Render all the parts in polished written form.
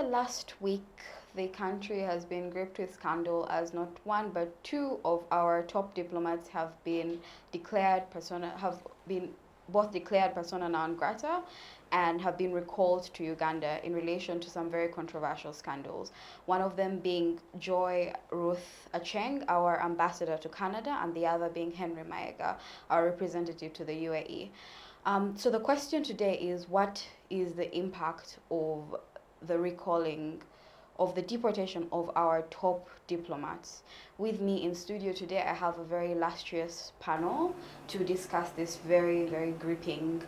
last week, the country has been gripped with scandal as not one but two of our top diplomats have been both declared persona non grata and have been recalled to Uganda in relation to some very controversial scandals. One of them being Joy Ruth Acheng, our ambassador to Canada, and the other being Henry Maega, our representative to the UAE. So the question today is, what is the impact of the recalling of the deportation of our top diplomats? With me in studio today, I have a very illustrious panel to discuss this very, very gripping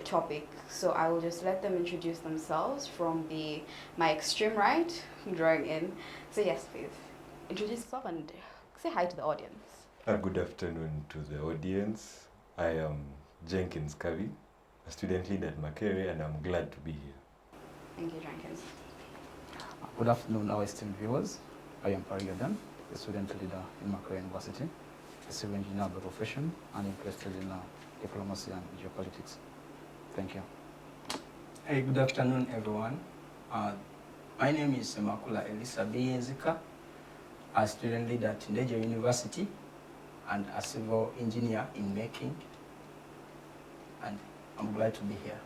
topic. So I will just let them introduce themselves from my extreme right, drawing in. So yes, please, introduce yourself and say hi to the audience. Good afternoon to the audience. I am Jenkins Kabi, a student leader at Makerere, and I'm glad to be here. Thank you, Jenkins. Good afternoon, our esteemed viewers. I am Pariyo, a student leader in Makerere University, a civil engineer by profession, and interested in diplomacy and geopolitics. Thank you. Hey, good afternoon, everyone. My name is Ssemakula Elisa Biyinzika, a student leader at Ndejje University, and a civil engineer in making. And I'm glad to be here.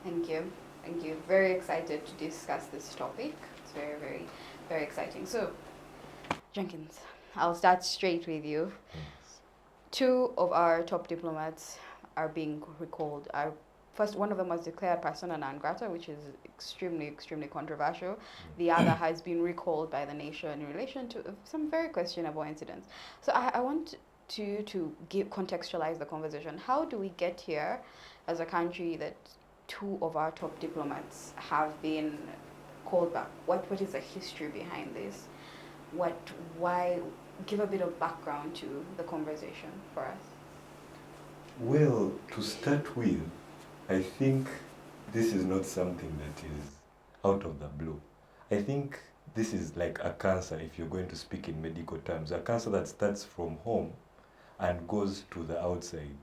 Thank you. Thank you. Very excited to discuss this topic. It's very, very, very exciting. So, Jenkins, I'll start straight with you. Yes. Two of our top diplomats are being recalled. First, one of them was declared persona non grata, which is extremely, extremely controversial. The other has been recalled by the nation in relation to some very questionable incidents. So I want to contextualize the conversation. How do we get here as a country that two of our top diplomats have been called back? What is the history behind this? Why? Give a bit of background to the conversation for us. Well, to start with, I think this is not something that is out of the blue. I think this is like a cancer, if you're going to speak in medical terms, a cancer that starts from home and goes to the outside.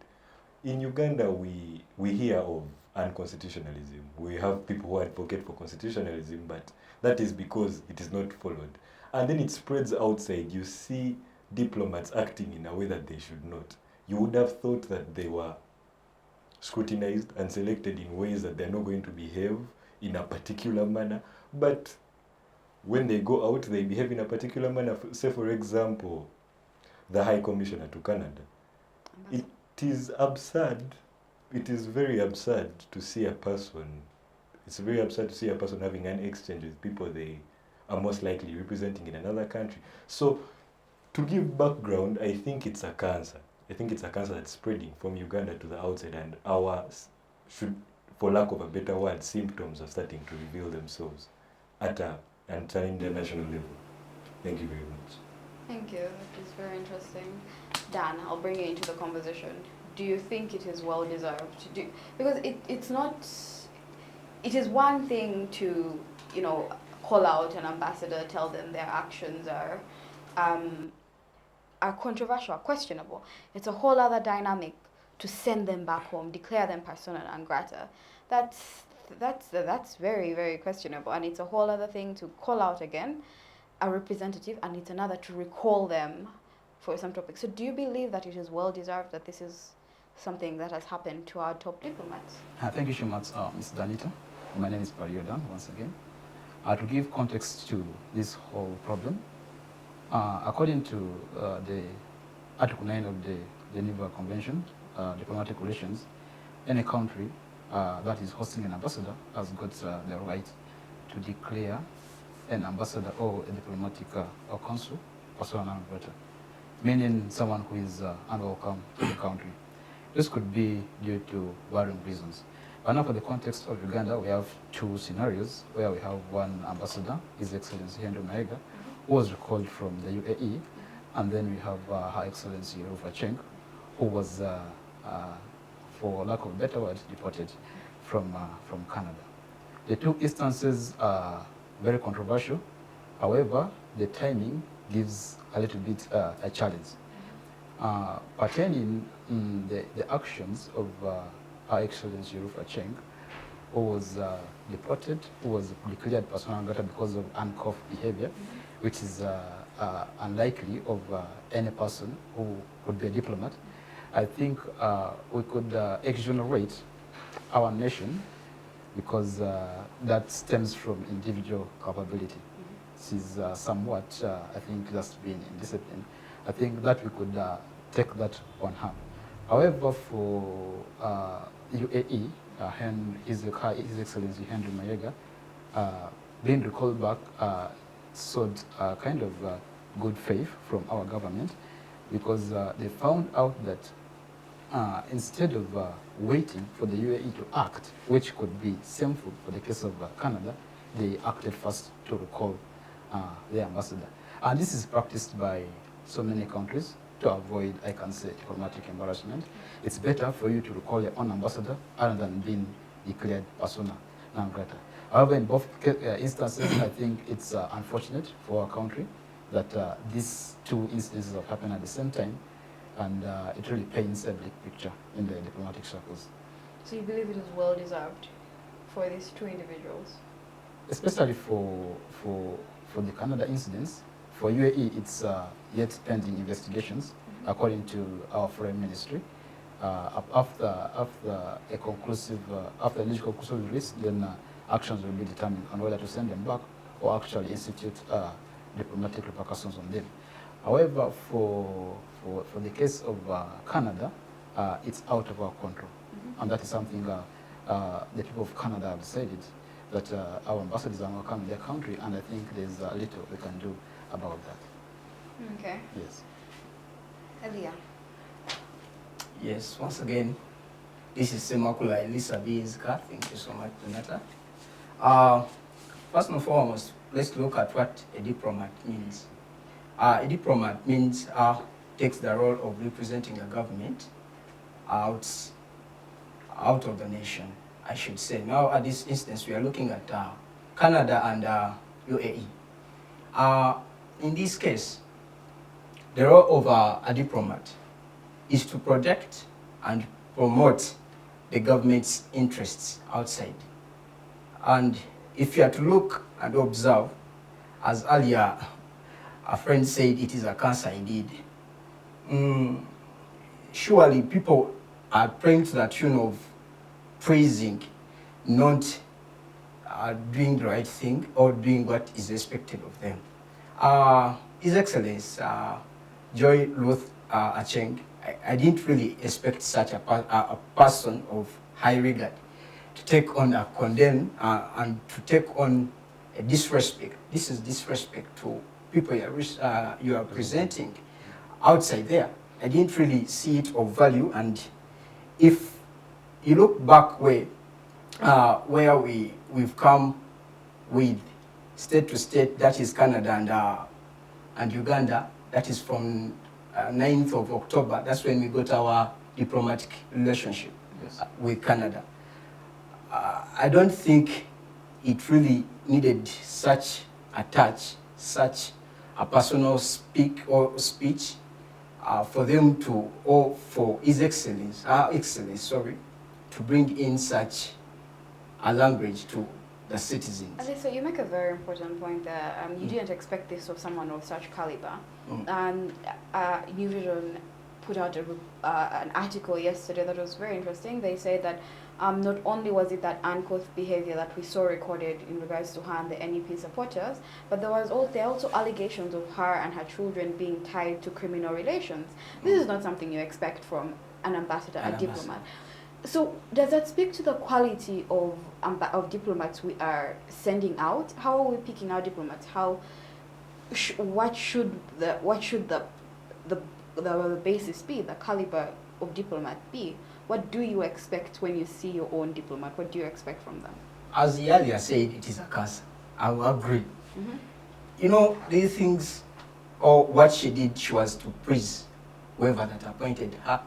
In Uganda, we hear of unconstitutionalism. We have people who advocate for constitutionalism, but that is because it is not followed. And then it spreads outside. You see diplomats acting in a way that they should not. You would have thought that they were scrutinized and selected in ways that they're not going to behave in a particular manner. But when they go out, they behave in a particular manner. Say, for example, the High Commissioner to Canada. It is absurd. It is very absurd to see a person. It's very absurd to see a person having an exchange with people they are most likely representing in another country. So, to give background, I think it's a cancer. I think it's a cancer that's spreading from Uganda to the outside, and for lack of a better word, symptoms are starting to reveal themselves at an international level. Thank you very much. Thank you. It is very interesting. Dan, I'll bring you into the conversation. Do you think it is well deserved to do? Because it's not. It is one thing to, call out an ambassador, tell them their actions are controversial, questionable. It's a whole other dynamic to send them back home, declare them persona non grata. That's very, very questionable, and it's a whole other thing to call out again a representative, and it's another to recall them for some topic. So do you believe that it is well deserved that this is something that has happened to our top diplomats? Thank you so much, Ms. Danita. My name is Pariyo once again. To give context to this whole problem, according to the Article 9 of the Geneva Convention, diplomatic relations, any country that is hosting an ambassador has got the right to declare an ambassador or a diplomatic or consul persona non grata, meaning someone who is unwelcome to the country. This could be due to varying reasons. But now for the context of Uganda, we have two scenarios where we have one ambassador, His Excellency Henry Maega, who was recalled from the UAE, and then we have Her Excellency Ruth Acheng, who was, for lack of a better word, deported from Canada. The two instances are very controversial. However, the timing gives a little bit a challenge. Pertaining the actions of Her Excellency Ruth Acheng, who was deported, who was declared persona non grata because of uncouth behavior, which is unlikely of any person who could be a diplomat. I think we could exonerate our nation because that stems from individual capability. This is somewhat, I think, just being indisciplined. I think that we could take that on hand. However, for UAE, His Excellency Henry Mayega, being recalled back, showed kind of good faith from our government because they found out that instead of waiting for the UAE to act, which could be shameful for the case of Canada, they acted first to recall the ambassador. And this is practiced by so many countries to avoid, I can say, diplomatic embarrassment. It's better for you to recall your own ambassador other than being declared persona non grata. However, in both instances, I think it's unfortunate for our country that these two instances have happened at the same time, and it really paints a bleak picture in the diplomatic circles. So you believe it was well deserved for these two individuals? Especially for the Canada incidents. For UAE, it's yet pending investigations, according to our foreign ministry. After a alleged conclusive release, then actions will be determined on whether to send them back or actually institute diplomatic repercussions on them. However, for the case of Canada, it's out of our control, and that is something the people of Canada have decided that our ambassadors are welcome in their country, and I think there's little we can do about that. Okay. Yes. Elia. Yes, once again, this is Ssemakula Elisa Biyinzika. Thank you so much, Donata. First and foremost, let's look at what a diplomat means. A diplomat means takes the role of representing a government out of the nation, I should say. Now, at this instance, we are looking at Canada and UAE. In this case, the role of a diplomat is to protect and promote the government's interests outside. And if you are to look and observe, as earlier a friend said, it is a cancer indeed. Surely people are praying to the tune of praising, not doing the right thing or doing what is expected of them. His Excellency Joy Ruth Acheng, I didn't really expect such a person of high regard to take on a condemn and to take on a disrespect. This is disrespect to people you are presenting outside there. I didn't really see it of value, and if you look back where we've come with state to state, that is Canada and Uganda, that is from 9th of October, that's when we got our diplomatic relationship with Canada. I don't think it really needed such a touch, such a personal speech for them to, or for His Excellency, to bring in such a language to the citizens. So you make a very important point there. You didn't expect this of someone of such caliber. And New Vision put out an article yesterday that was very interesting. They said that not only was it that uncouth behavior that we saw recorded in regards to her and the NEP supporters, but there are also allegations of her and her children being tied to criminal relations. This is not something you expect from an ambassador, a diplomat. So does that speak to the quality of diplomats we are sending out? How are we picking our diplomats? What should the basis be? The caliber of diplomat be? What do you expect when you see your own diplomat? What do you expect from them? As the earlier said, it is a cancer. I will agree. You know, these things, or what she did, she was to praise whoever that appointed her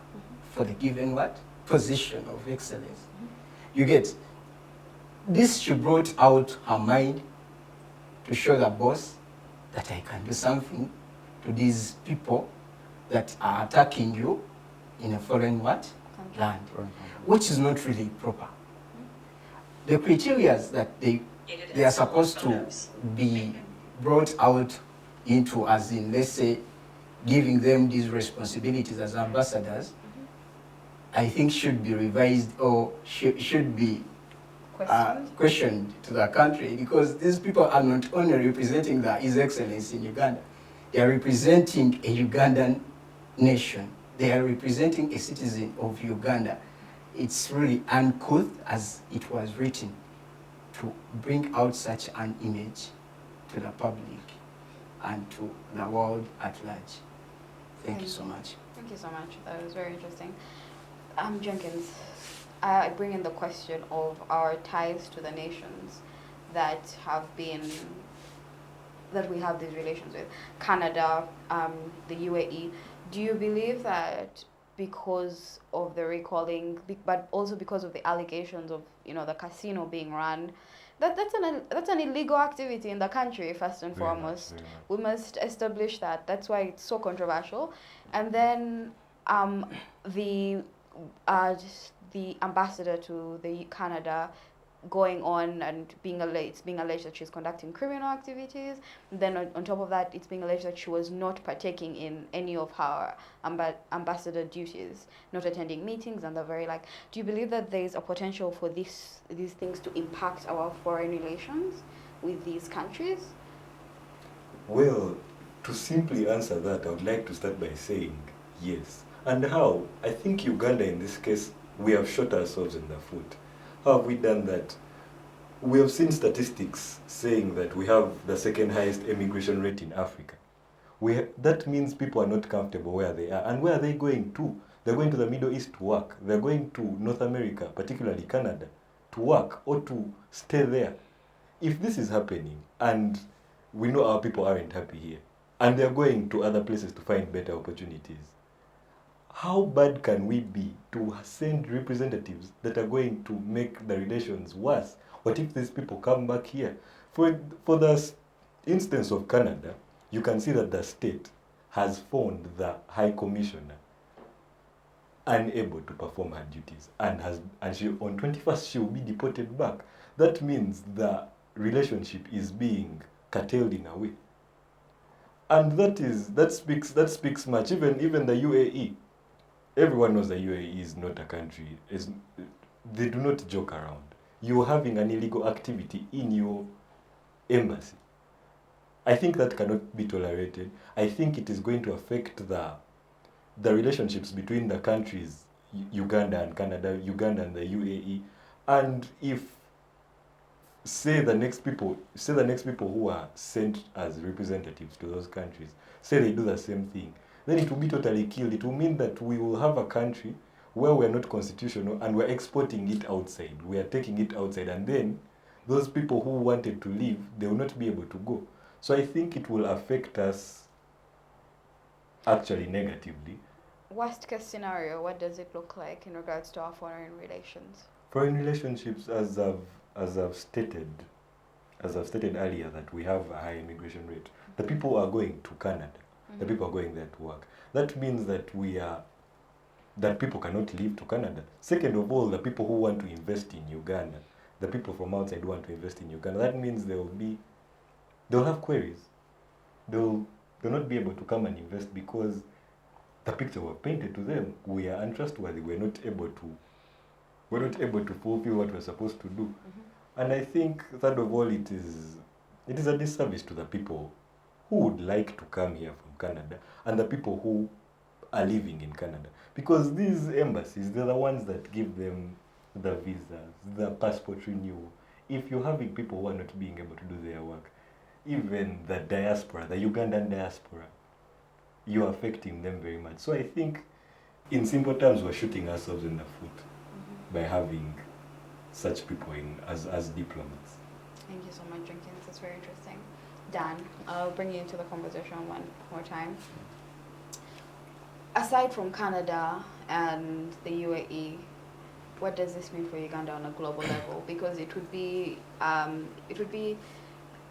for the given what? Position of excellence. You get this, she brought out her mind to show the boss that I can do something to these people that are attacking you in a foreign what? Land, which is not really proper. the criteria that they are supposed to be brought out into, as in, let's say, giving them these responsibilities as ambassadors, I think should be revised or should be questioned to the country, because these people are not only representing His Excellency in Uganda, they are representing a Ugandan nation. They are representing a citizen of Uganda. It's really uncouth, as it was written, to bring out such an image to the public and to the world at large. Thank you so much. Thank you so much. That was very interesting. Jenkins, I bring in the question of our ties to the nations that we have these relations with. Canada, the UAE. Do you believe that because of the recalling, but also because of the allegations of, the casino being run, that's an illegal activity in the country, first and foremost. We must establish that. That's why it's so controversial. And then the ambassador to the Canada going on and being alleged that she's conducting criminal activities. Then on top of that, it's being alleged that she was not partaking in any of her ambassador duties, not attending meetings and the very like. Do you believe that there is a potential for these things to impact our foreign relations with these countries? Well, to simply answer that, I would like to start by saying yes. And how? I think Uganda, in this case, we have shot ourselves in the foot. How have we done that? We have seen statistics saying that we have the second highest immigration rate in Africa. That means people are not comfortable where they are. And where are they going to? They're going to the Middle East to work. They're going to North America, particularly Canada, to work or to stay there. If this is happening, and we know our people aren't happy here, and they're going to other places to find better opportunities, how bad can we be to send representatives that are going to make the relations worse? What if these people come back here? For the instance of Canada, you can see that the state has found the High Commissioner unable to perform her duties, and she, on 21st, she will be deported back. That means the relationship is being curtailed in a way, and that speaks much. Even the UAE. Everyone knows the UAE is not a country. They do not joke around. You're having an illegal activity in your embassy. I think that cannot be tolerated. I think it is going to affect the relationships between the countries, Uganda and Canada, Uganda and the UAE. And if, say the next people who are sent as representatives to those countries, say they do the same thing, then it will be totally killed. It will mean that we will have a country where we're not constitutional and we're exporting it outside. We are taking it outside, and then those people who wanted to leave, they will not be able to go. So I think it will affect us actually negatively. Worst case scenario, what does it look like in regards to our foreign relations? Foreign relationships, as I've stated earlier, that we have a high immigration rate. The people are going to Canada. The people are going there to work. That means that people cannot leave to Canada. Second of all, the people who want to invest in Uganda, the people from outside who want to invest in Uganda, that means they'll have queries. They'll not be able to come and invest because the picture was painted to them. We are untrustworthy. We're not able to fulfill what we're supposed to do. And I think, third of all, it is a disservice to the people who would like to come here from Canada and the people who are living in Canada. Because these embassies, they're the ones that give them the visas, the passport renewal. If you're having people who are not being able to do their work, even the diaspora, the Ugandan diaspora, you're affecting them very much. So I think, in simple terms, we're shooting ourselves in the foot by having such people as diplomats. Thank you so much, Jenkins. That's very interesting. Dan, I'll bring you into the conversation one more time. Aside from Canada and the UAE, what does this mean for Uganda on a global level? Because it would be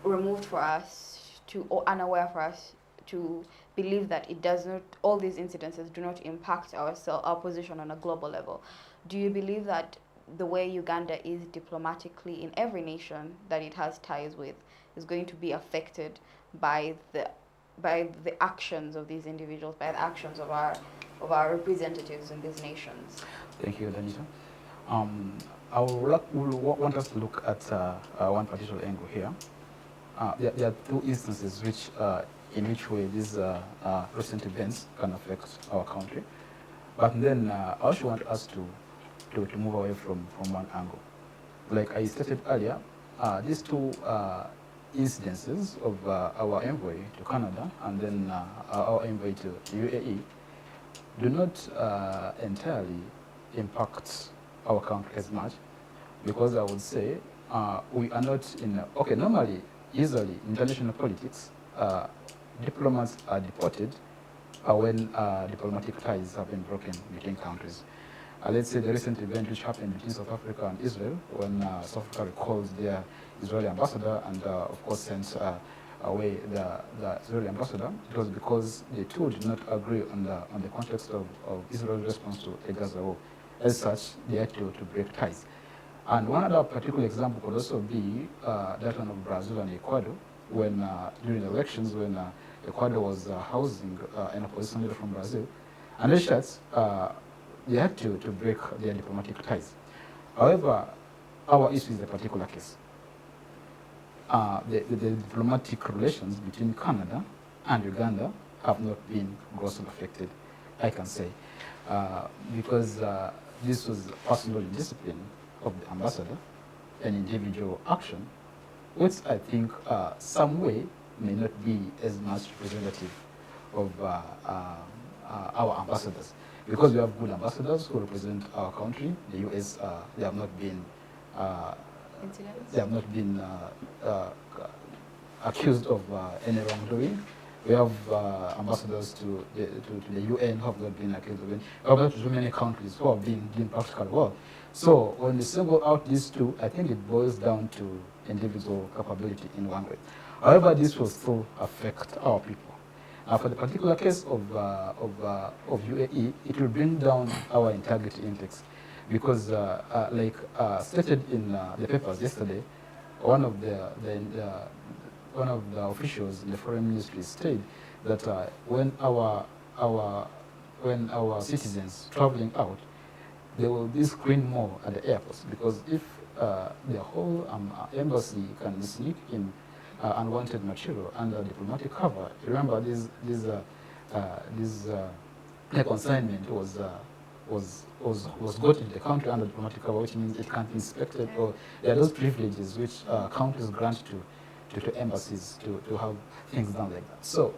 removed for us or unaware for us to believe that all these incidences do not impact our position on a global level. Do you believe that the way Uganda is diplomatically in every nation that it has ties with is going to be affected by the actions of these individuals, by the actions of our representatives in these nations. Thank you, Danita. I would want us to look at one particular angle here. There are two instances in which way these recent events can affect our country. But then I also want us to move away from one angle. Like I stated earlier, these two incidences of our envoy to Canada and then our envoy to UAE do not entirely impact our country as much, because I would say we are not in, okay, normally, usually, international politics, diplomats are deported when diplomatic ties have been broken between countries. Let's say the recent event which happened between South Africa and Israel, when South Africa recalls their Israeli ambassador and, of course, sent away the Israeli ambassador. It was because the two did not agree on the context of Israel's response to the Gaza war. As such, they had to break ties. And one other particular example could also be that one of Brazil and Ecuador, when during the elections, when Ecuador was housing an opposition leader from Brazil, and as such, they had to break their diplomatic ties. However, our issue is a particular case. The diplomatic relations between Canada and Uganda have not been grossly affected, I can say, because this was personal indiscipline of the ambassador, an individual action, which I think some way may not be as much representative of our ambassadors. Because we have good ambassadors who represent our country. The US, they have not been accused of any wrongdoing. We have ambassadors to the UN who have not been accused of it. We have too many countries who have been doing practical work. So when we single out these two, I think it boils down to individual capability in one way. However, this will still affect our people. For the particular case of UAE, it will bring down our integrity index, because, like stated in the papers yesterday, one of the officials in the foreign ministry stated that when our citizens traveling out, they will be screened more at the airports, because if the whole embassy can sneak in unwanted material under diplomatic cover. Remember, the consignment was got into the country under diplomatic cover, which means it can't be inspected, or there are those privileges which countries grant to embassies to have things done like that. So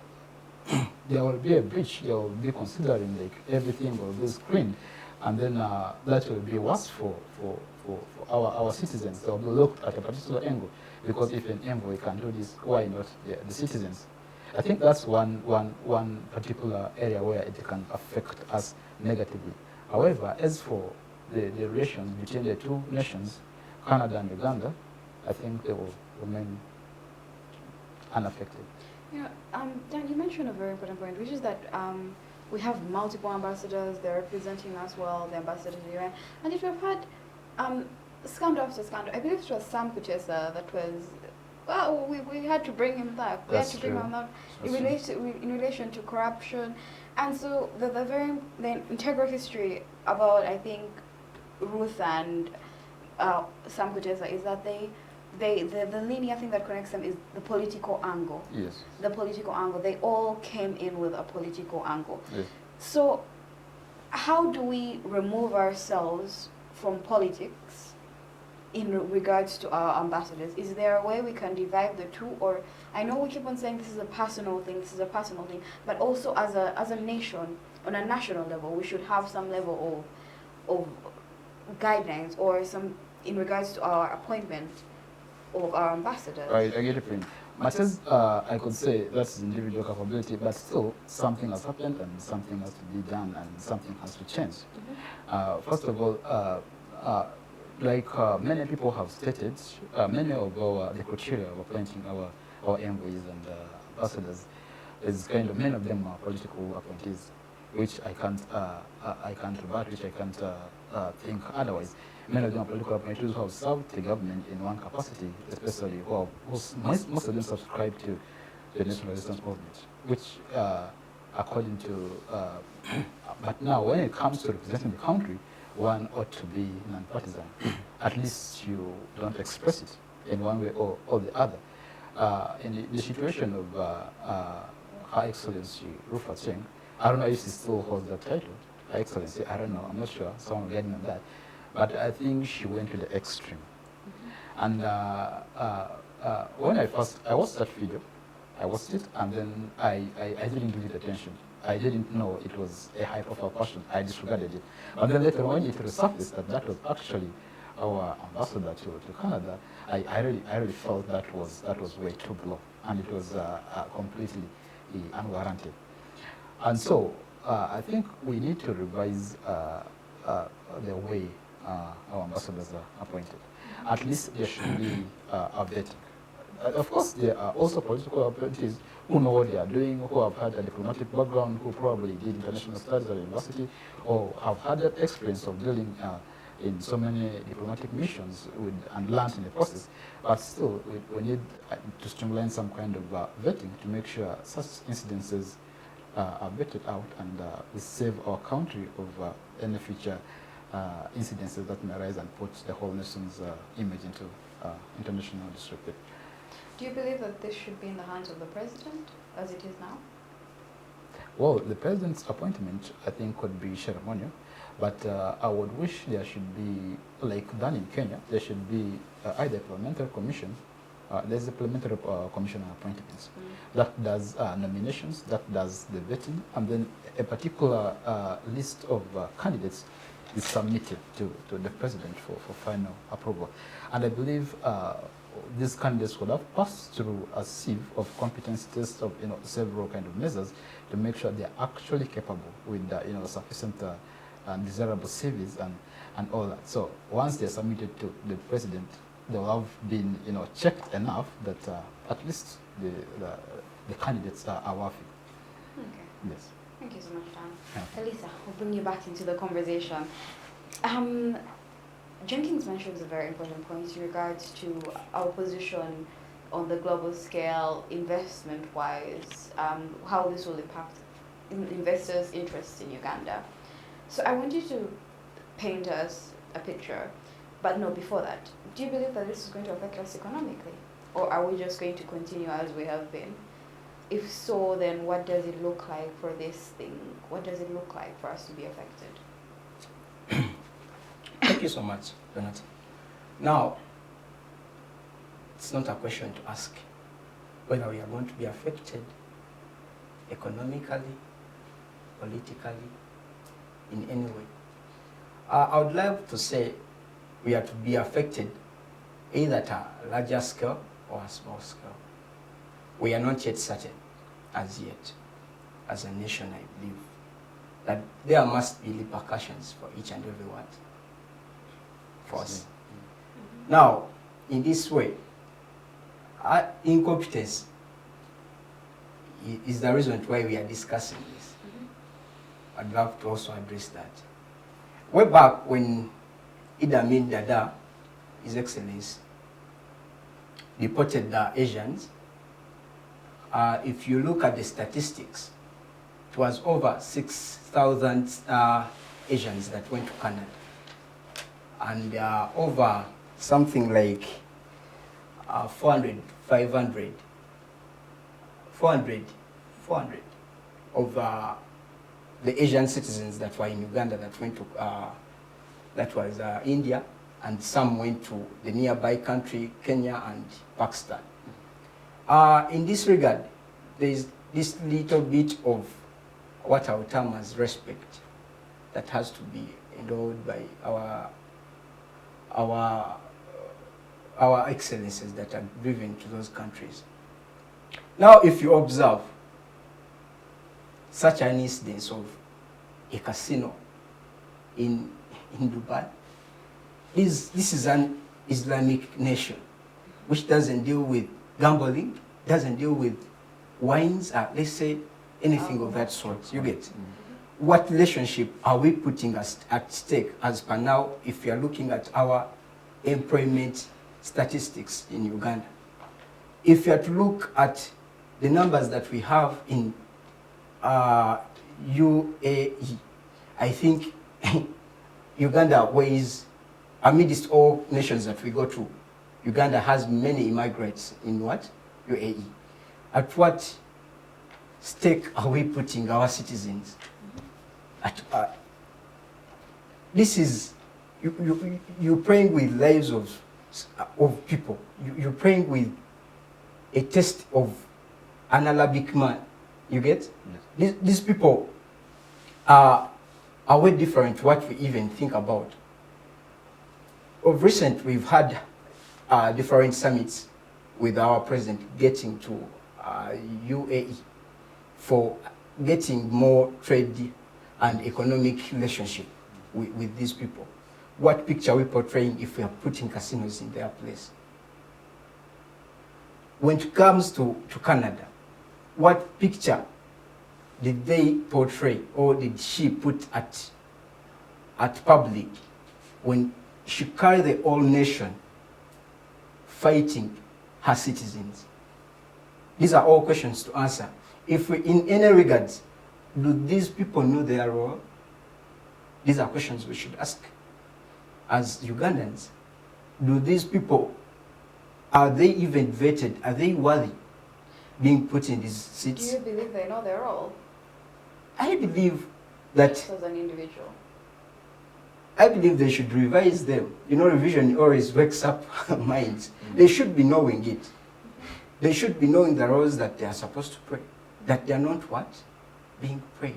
there will be a breach. They will be considering like everything will be screened, and then that will be worse for our citizens. They will look at a particular angle, because if an envoy can do this, why not the citizens? I think that's one particular area where it can affect us negatively. However, as for the relations between the two nations, Canada and Uganda, I think they will remain unaffected. Yeah, Dan, you mentioned a very important point, which is that we have multiple ambassadors. They're representing us well, the ambassador to the UN, and if we've had scandal after scandal, I believe it was Sam Kutesa that was, well, we had to bring him back. We had to bring him back in relation to corruption, and so the integral history about, I think, Ruth and Sam Kutesa is that the linear thing that connects them is the political angle. Yes. The political angle. They all came in with a political angle. Yes. So how do we remove ourselves from politics in regards to our ambassadors? Is there a way we can divide the two? Or I know we keep on saying this is a personal thing, but also as a nation, on a national level, we should have some level of guidelines or some in regards to our appointment of our ambassadors. Right, I get the point. Much as I could say that's individual capability, but still something has happened and something has to be done and something has to change. Mm-hmm. First of all, like many people have stated, many of the criteria of appointing our envoys and ambassadors is kind of, many of them are political appointees, which I can't rebut, which I can't think otherwise. Many of them are political appointees who have served the government in one capacity, especially most of them subscribe to the national resistance movement, which according to, but now when it comes to representing the country, one ought to be non-partisan. At least you don't express it in one way or the other. In the situation of Her Excellency Rufa Cheng, I don't know if she still holds that title, Her Excellency, I don't know, I'm not sure, someone will get me on that. But I think she went to the extreme. And when I watched that video, I watched it, and then I didn't give it attention. I didn't know it was a high-profile person. I disregarded it. But then later, when it resurfaced that was actually our ambassador to Canada, I really felt that was way too low, and it was completely unwarranted. And so I think we need to revise the way our ambassadors are appointed. At least there should be a vetting. Of course, there are also political appointees who know what they are doing, who have had a diplomatic background, who probably did international studies at university, or have had that experience of dealing in so many diplomatic missions and learned in the process. But still, we need to streamline some kind of vetting to make sure such incidences are vetted out, and we save our country of any future incidences that may arise and put the whole nation's image into international disrepute. Do you believe that this should be in the hands of the president, as it is now? Well, the president's appointment, I think, could be ceremonial, but I would wish there should be, like done in Kenya, there should be either a parliamentary commission. There's a parliamentary commission on appointments that does nominations, that does the vetting, and then a particular list of candidates is submitted to the president for final approval. And I believe these candidates would have passed through a sieve of competence tests of several kind of measures to make sure they are actually capable with sufficient and desirable CVs and all that. So once they're submitted to the president, they will have been checked enough that at least the candidates are worthy. Okay. Yes. Thank you so much, Dan. Yeah. Elisa, we'll bring you back into the conversation. Jenkins mentions a very important point in regards to our position on the global scale, investment-wise, how this will impact investors' interests in Uganda. So I want you to paint us a picture, but no, before that, do you believe that this is going to affect us economically? Or are we just going to continue as we have been? If so, then what does it look like for this thing? What does it look like for us to be affected? Thank you so much, Donat. Now, it's not a question to ask whether we are going to be affected economically, politically, in any way. I would like to say we are to be affected either at a larger scale or a small scale. We are not yet certain, as yet, as a nation, I believe, that there must be repercussions for each and every one for us. Now, in this way, incompetence is the reason why we are discussing this. I'd love to also address that. Way back when Idi Amin Dada, His Excellency, deported the Asians, if you look at the statistics, it was over 6,000 Asians that went to Canada. And over something like 400 of the Asian citizens that were in Uganda that went to, that was India, and some went to the nearby country, Kenya and Pakistan. In this regard, there is this little bit of what I would term as respect that has to be endowed by our excellencies that are driven to those countries. Now, if you observe such an instance of a casino in Dubai, this is an Islamic nation which doesn't deal with gambling, doesn't deal with wines, let's say anything of that sort. You get? what relationship are we putting us at stake as per now if you are looking at our employment statistics in Uganda? If you are to look at the numbers that we have in UAE, I think Uganda weighs, amidst all nations that we go to, Uganda has many immigrants in what? UAE. At what stake are we putting our citizens? This is, you're playing with lives of people. You're playing with a test of an Arabic man. You get? Yes. These people are way different to what we even think about. Of recent, we've had different summits with our president getting to UAE for getting more trade and economic relationship with these people. What picture are we portraying if we are putting casinos in their place? When it comes to Canada, what picture did they portray or did she put at public when she carried the whole nation fighting her citizens? These are all questions to answer. If we, in any regards, do these people know their role? These are questions we should ask as Ugandans. Do these people, are they even vetted? Are they worthy being put in these seats? Do you believe they know their role? I believe that... Just as an individual. I believe they should revise them. You know, revision always wakes up minds. They should be knowing it. They should be knowing the roles that they are supposed to play. That they are not what? Being played.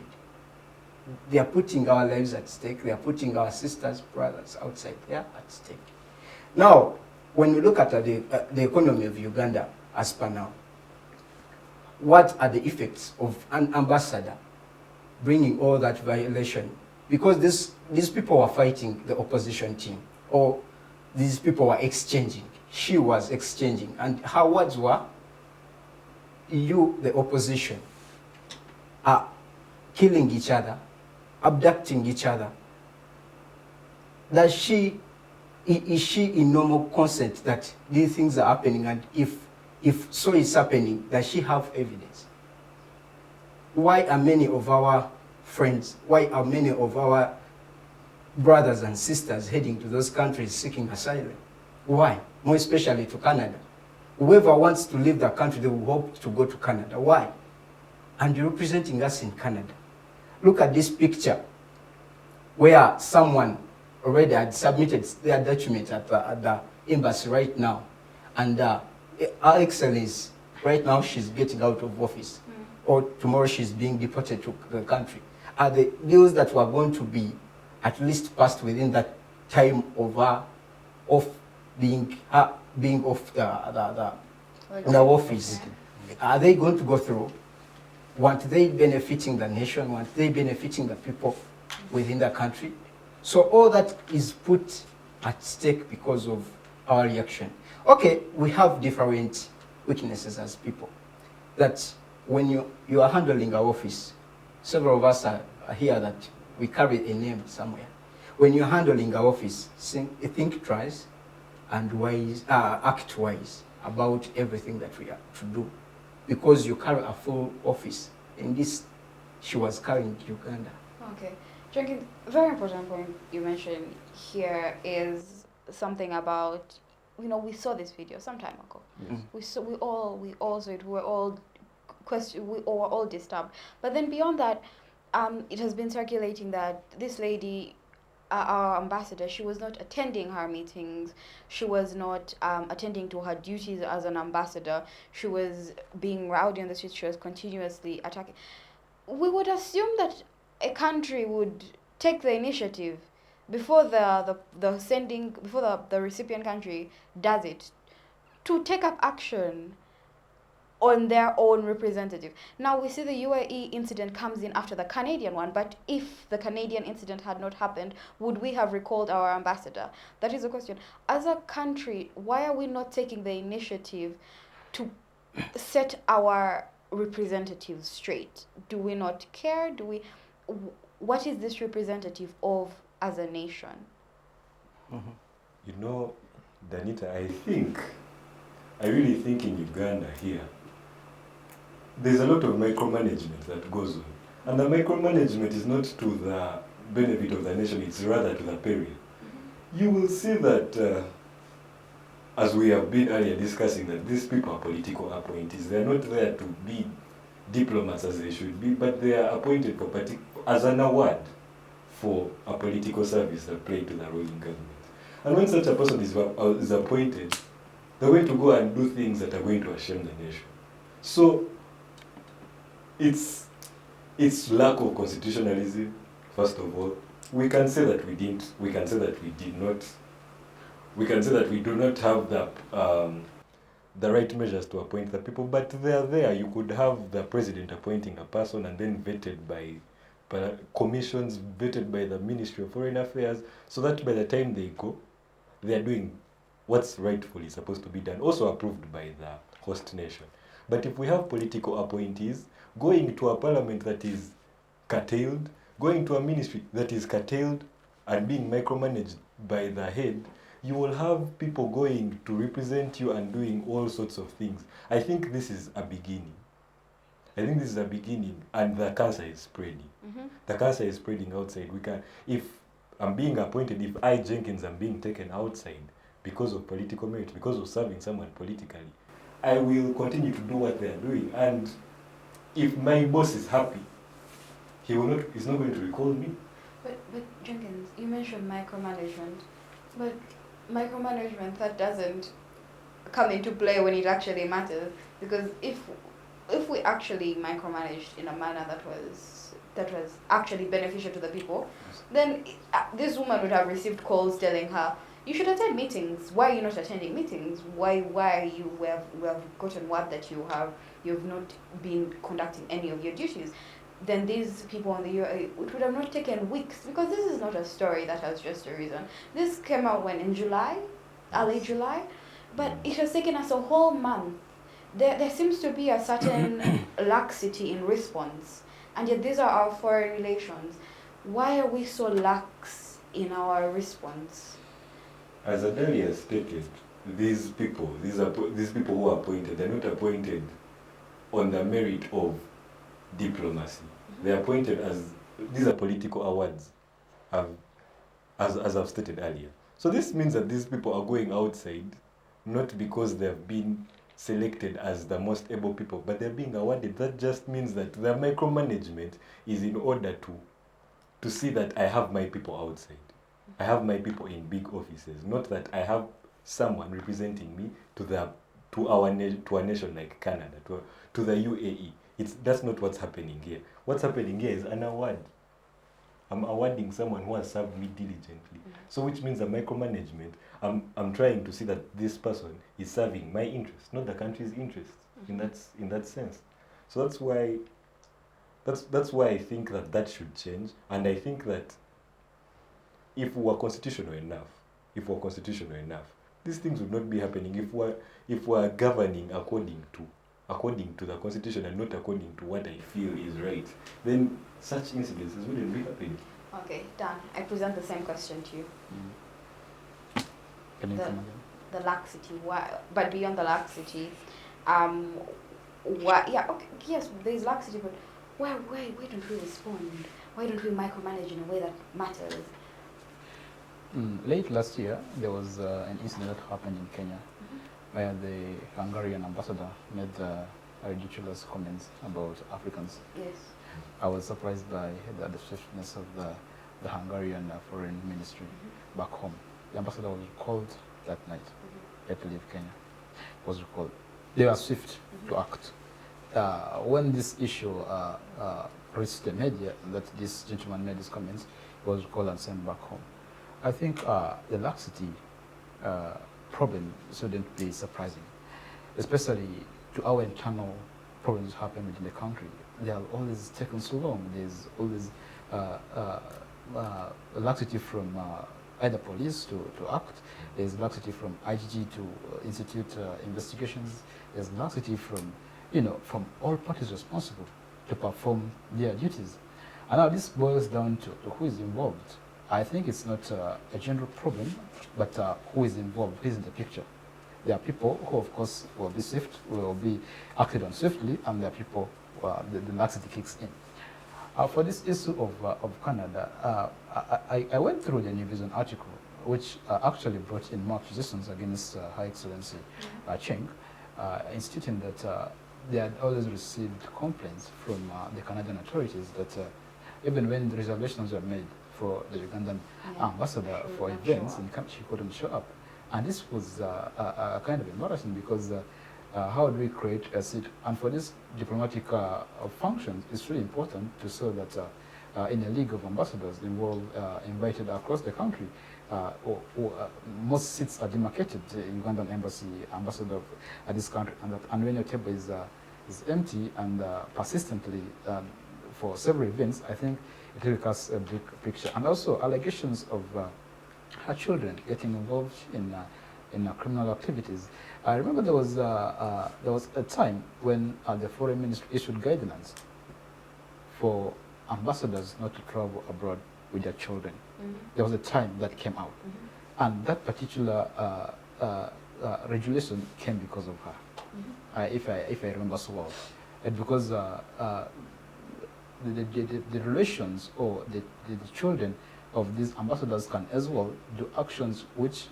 They are putting our lives at stake. They are putting our sisters, brothers outside there at stake. Now, when we look at the economy of Uganda as per now, what are the effects of an ambassador bringing all that violation? Because these people were fighting the opposition team, or these people were exchanging. She was exchanging, and her words were, you, the opposition, are killing each other, abducting each other. Is she in normal consent that these things are happening, and if so is happening, does she have evidence? Why are many of our friends, why are many of our brothers and sisters heading to those countries seeking asylum? Why? More especially to Canada. Whoever wants to leave the country, they will hope to go to Canada. Why? And you're representing us in Canada. Look at this picture where someone already had submitted their document at the embassy right now. And our Excellency, right now she's getting out of office. Or tomorrow she's being deported to the country. Are the deals that were going to be at least passed within that time of her being off the office? Are they going to go through? Weren't they benefiting the nation? Weren't they benefiting the people within the country? So all that is put at stake because of our reaction. Okay, we have different weaknesses as people. That when you are handling our office, several of us are here that we carry a name somewhere. When you're handling our office, think twice and act wise about everything that we are to do. Because you carry a full office. In this, she was carrying Uganda. Okay. Jenkins, very important point you mentioned here is something about, you know, we saw this video some time ago. Yes. We all saw it. We were all disturbed. But then beyond that, it has been circulating that this lady, our ambassador, she was not attending her meetings. She was not attending to her duties as an ambassador. She was being rowdy on the streets. She was continuously attacking. We would assume that a country would take the initiative before the recipient country does it, to take up action on their own representative. Now we see the UAE incident comes in after the Canadian one, but if the Canadian incident had not happened, would we have recalled our ambassador? That is the question. As a country, why are we not taking the initiative to set our representatives straight? Do we not care? what is this representative of as a nation? You know, Danita, I really think in Uganda here, there's a lot of micromanagement that goes on. And the micromanagement is not to the benefit of the nation, it's rather to the peril. You will see that, as we have been earlier discussing, that these people are political appointees. They are not there to be diplomats as they should be, but they are appointed for as an award for a political service they play to the ruling government. And when such a person is appointed, they're going to go and do things that are going to shame the nation. So it's lack of constitutionalism, first of all. We can say that we didn't, we can say that we did not, we can say that we do not have the right measures to appoint the people, but they are there. You could have the president appointing a person and then vetted by commissions, vetted by the Ministry of Foreign Affairs, so that by the time they go, they are doing what's rightfully supposed to be done, also approved by the host nation. But if we have political appointees going to a parliament that is curtailed, going to a ministry that is curtailed and being micromanaged by the head, you will have people going to represent you and doing all sorts of things. I think this is a beginning. I think this is a beginning, and the cancer is spreading. The cancer is spreading outside. If I'm being appointed, if I, Jenkins, am being taken outside because of political merit, because of serving someone politically, I will continue to do what they are doing. And if my boss is happy, he's not going to recall me. But Jenkins, you mentioned micromanagement, but micromanagement, that doesn't come into play when it actually matters, because if we actually micromanaged in a manner that was actually beneficial to the people, then this woman would have received calls telling her, you should attend meetings. Why are you not attending meetings? Why are you, we have gotten word that you've not been conducting any of your duties. Then these people on the UAE, it would have not taken weeks, because this is not a story that has just arisen. This came out in July, early July, but it has taken us a whole month. There seems to be a certain laxity in response, and yet these are our foreign relations. Why are we so lax in our response? As Adalia stated, these people who are appointed, they're not appointed on the merit of diplomacy. They're appointed these are political awards, as I've stated earlier. So this means that these people are going outside, not because they've been selected as the most able people, but they're being awarded. That just means that their micromanagement is in order to see that I have my people outside. I have my people in big offices, not that I have someone representing me to a nation like Canada, to the UAE. That's not what's happening here. What's happening here is an award. I'm awarding someone who has served me diligently. So which means a micromanagement, I'm trying to see that this person is serving my interests, not the country's interests, in that sense. So that's why I think that should change. And I think that if we were constitutional enough, these things would not be happening. If we're governing according to the constitution and not according to what I feel is right, then such incidences wouldn't be happening. Okay, Dan, I present the same question to you. Can you come again? The laxity, why? But beyond the laxity, why? Yeah, okay, yes, there is laxity, but why don't we respond? Why don't we micromanage in a way that matters? Late last year, there was an incident that happened in Kenya, where the Hungarian ambassador made ridiculous comments about Africans. Yes. I was surprised by the swiftness of the Hungarian foreign ministry back home. The ambassador was recalled that night. Had to leave Kenya. Was recalled. They were swift to act. When this issue reached the media, that this gentleman made his comments, he was recalled and sent back home. I think the laxity problem shouldn't be surprising, especially to our internal problems happen within the country. They are always taken so long. There's always laxity from either police to act. There's laxity from IGG to institute investigations. There's laxity from all parties responsible to perform their duties. And now this boils down to who is involved. I think it's not a general problem, but who is involved, who is in the picture. There are people who, of course, will be acted on swiftly, and there are people who the laxity kicks in. For this issue of Canada, I went through the New Vision article, which actually brought in more accusations against Her Excellency Cheng, instituting that they had always received complaints from the Canadian authorities that even when the reservations were made for the Ugandan ambassador for events in camp, she couldn't show up. And this was kind of embarrassing because how do we create a seat? And for this diplomatic function, it's really important to show that in a league of ambassadors invited across the country, most seats are demarcated. The Ugandan embassy ambassador at this country, and when your table is empty and persistently for several events, I think it really casts a big picture. And also allegations of her children getting involved in criminal activities. I remember there was a time when the foreign ministry issued guidelines for ambassadors not to travel abroad with their children. There was a time that came out, and that particular regulation came because of her, if I remember so well, and because the relations or the children of these ambassadors can as well do actions which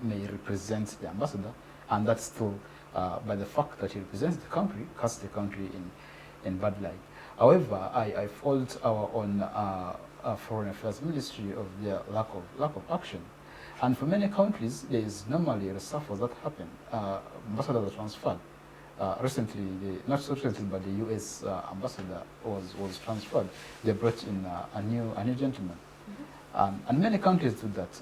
may represent the ambassador, and that's still by the fact that he represents the country, casts the country in bad light. However, I fault our own Foreign Affairs Ministry of their lack of action. And for many countries, there is normally reshuffles that happen. Ambassadors are transferred. Recently, not so recently, but the U.S. ambassador was transferred. They brought in a new gentleman. And many countries do that,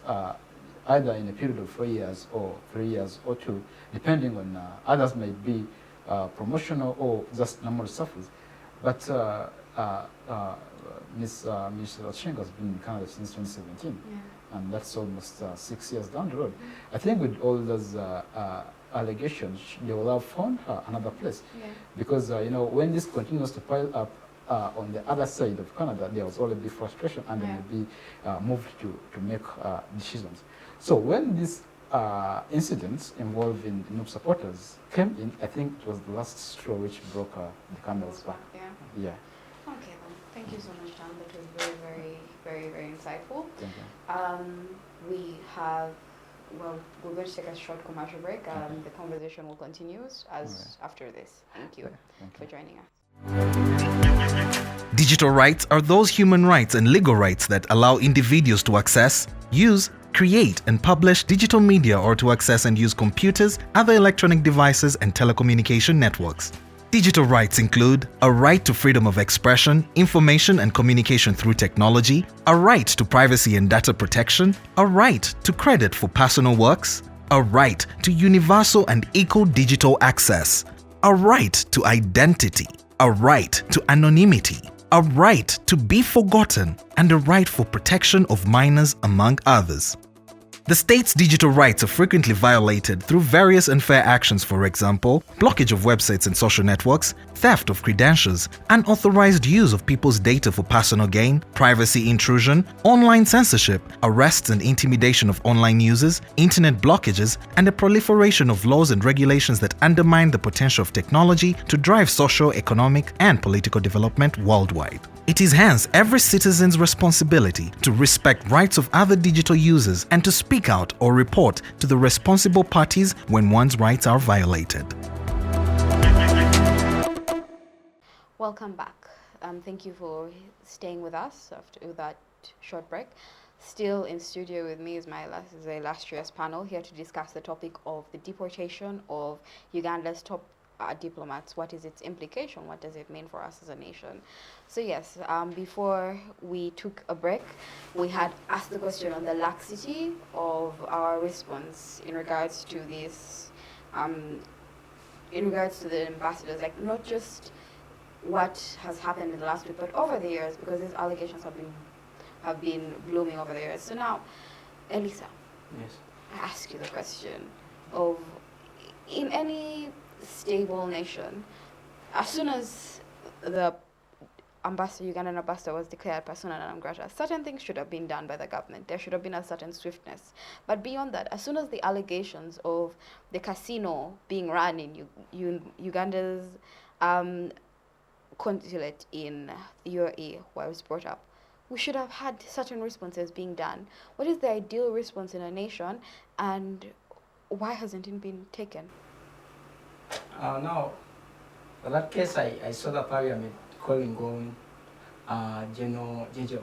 either in a period of 4 years or 3 years or 2, depending on others might be promotional or just normal reshuffles. But Ms. Cheng has been in Canada since 2017, and that's almost 6 years down the road. I think with all those allegations, they will have found her another place, because when this continues to pile up on the other side of Canada, there was already frustration, and they will be moved to make decisions. So when these incidents involving NUP supporters came in, I think it was the last straw which broke the camel's back. Yeah. Okay, then. Thank you so much, Dan. That was very, very, very, very insightful. Thank you. We're going to take a short commercial break. The conversation will continue after this. Thank you for joining us. Digital rights are those human rights and legal rights that allow individuals to access, use, create and publish digital media, or to access and use computers, other electronic devices and telecommunication networks. Digital rights include a right to freedom of expression, information and communication through technology, a right to privacy and data protection, a right to credit for personal works, a right to universal and equal digital access, a right to identity, a right to anonymity, a right to be forgotten, and a right for protection of minors, among others. The state's digital rights are frequently violated through various unfair actions, for example, blockage of websites and social networks, theft of credentials, unauthorized use of people's data for personal gain, privacy intrusion, online censorship, arrests and intimidation of online users, internet blockages, and the proliferation of laws and regulations that undermine the potential of technology to drive social, economic, and political development worldwide. It is hence every citizen's responsibility to respect rights of other digital users and to speak out or report to the responsible parties when one's rights are violated. Welcome back. Thank you for staying with us after that short break. Still in studio with me is my illustrious panel here to discuss the topic of the deportation of Uganda's top diplomats. What is its implication? What does it mean for us as a nation? So yes, before we took a break, we had asked the question on the laxity of our response in regards to this, in regards to the ambassadors, like not just what has happened in the last week, but over the years, because these allegations have been blooming over the years. So now, Elisa, I ask you the question of, in any stable nation, as soon as the Ugandan ambassador was declared persona non grata, certain things should have been done by the government. There should have been a certain swiftness. But beyond that, as soon as the allegations of the casino being run in Uganda's consulate in UAE was brought up, we should have had certain responses being done. What is the ideal response in a nation, and why hasn't it been taken? Now, for that case, I saw the Parliament calling on General Ndejje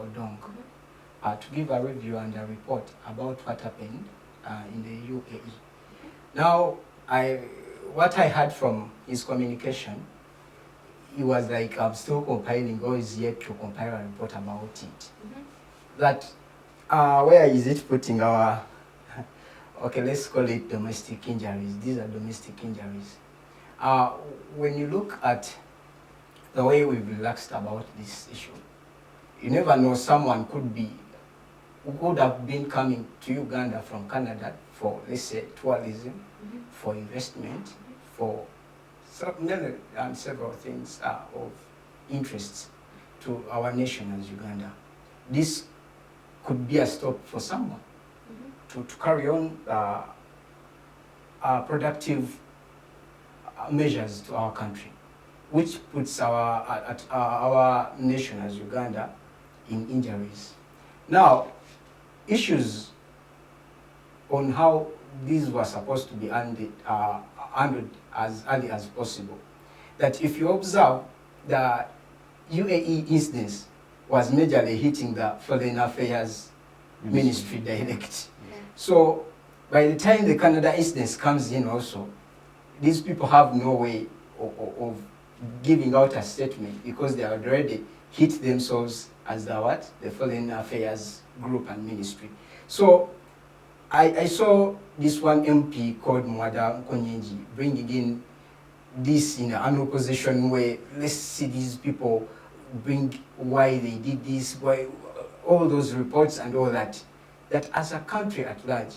to give a review and a report about what happened in the UAE. Now, what I heard from his communication, he was like, I'm still compiling, or is yet to compile a report about it. That, where is it putting our, okay, let's call it domestic injuries. These are domestic injuries. When you look at the way we've relaxed about this issue, you never know, someone could have been coming to Uganda from Canada for, let's say, tourism, for investment, for several things of interest to our nation as Uganda. This could be a stop for someone to carry on productive measures to our country, which puts our nation as Uganda in injuries. Now, issues on how these were supposed to be handled as early as possible. That if you observe, the UAE instance was majorly hitting the Foreign Affairs Ministry direct. So by the time the Canada instance comes in also, these people have no way of giving out a statement because they are already hit themselves as the Foreign Affairs group and ministry. So I saw this one MP called Mwada Konyenji bringing in this in an opposition way. Let's see these people bring why they did this, why all those reports and all that. That as a country at large,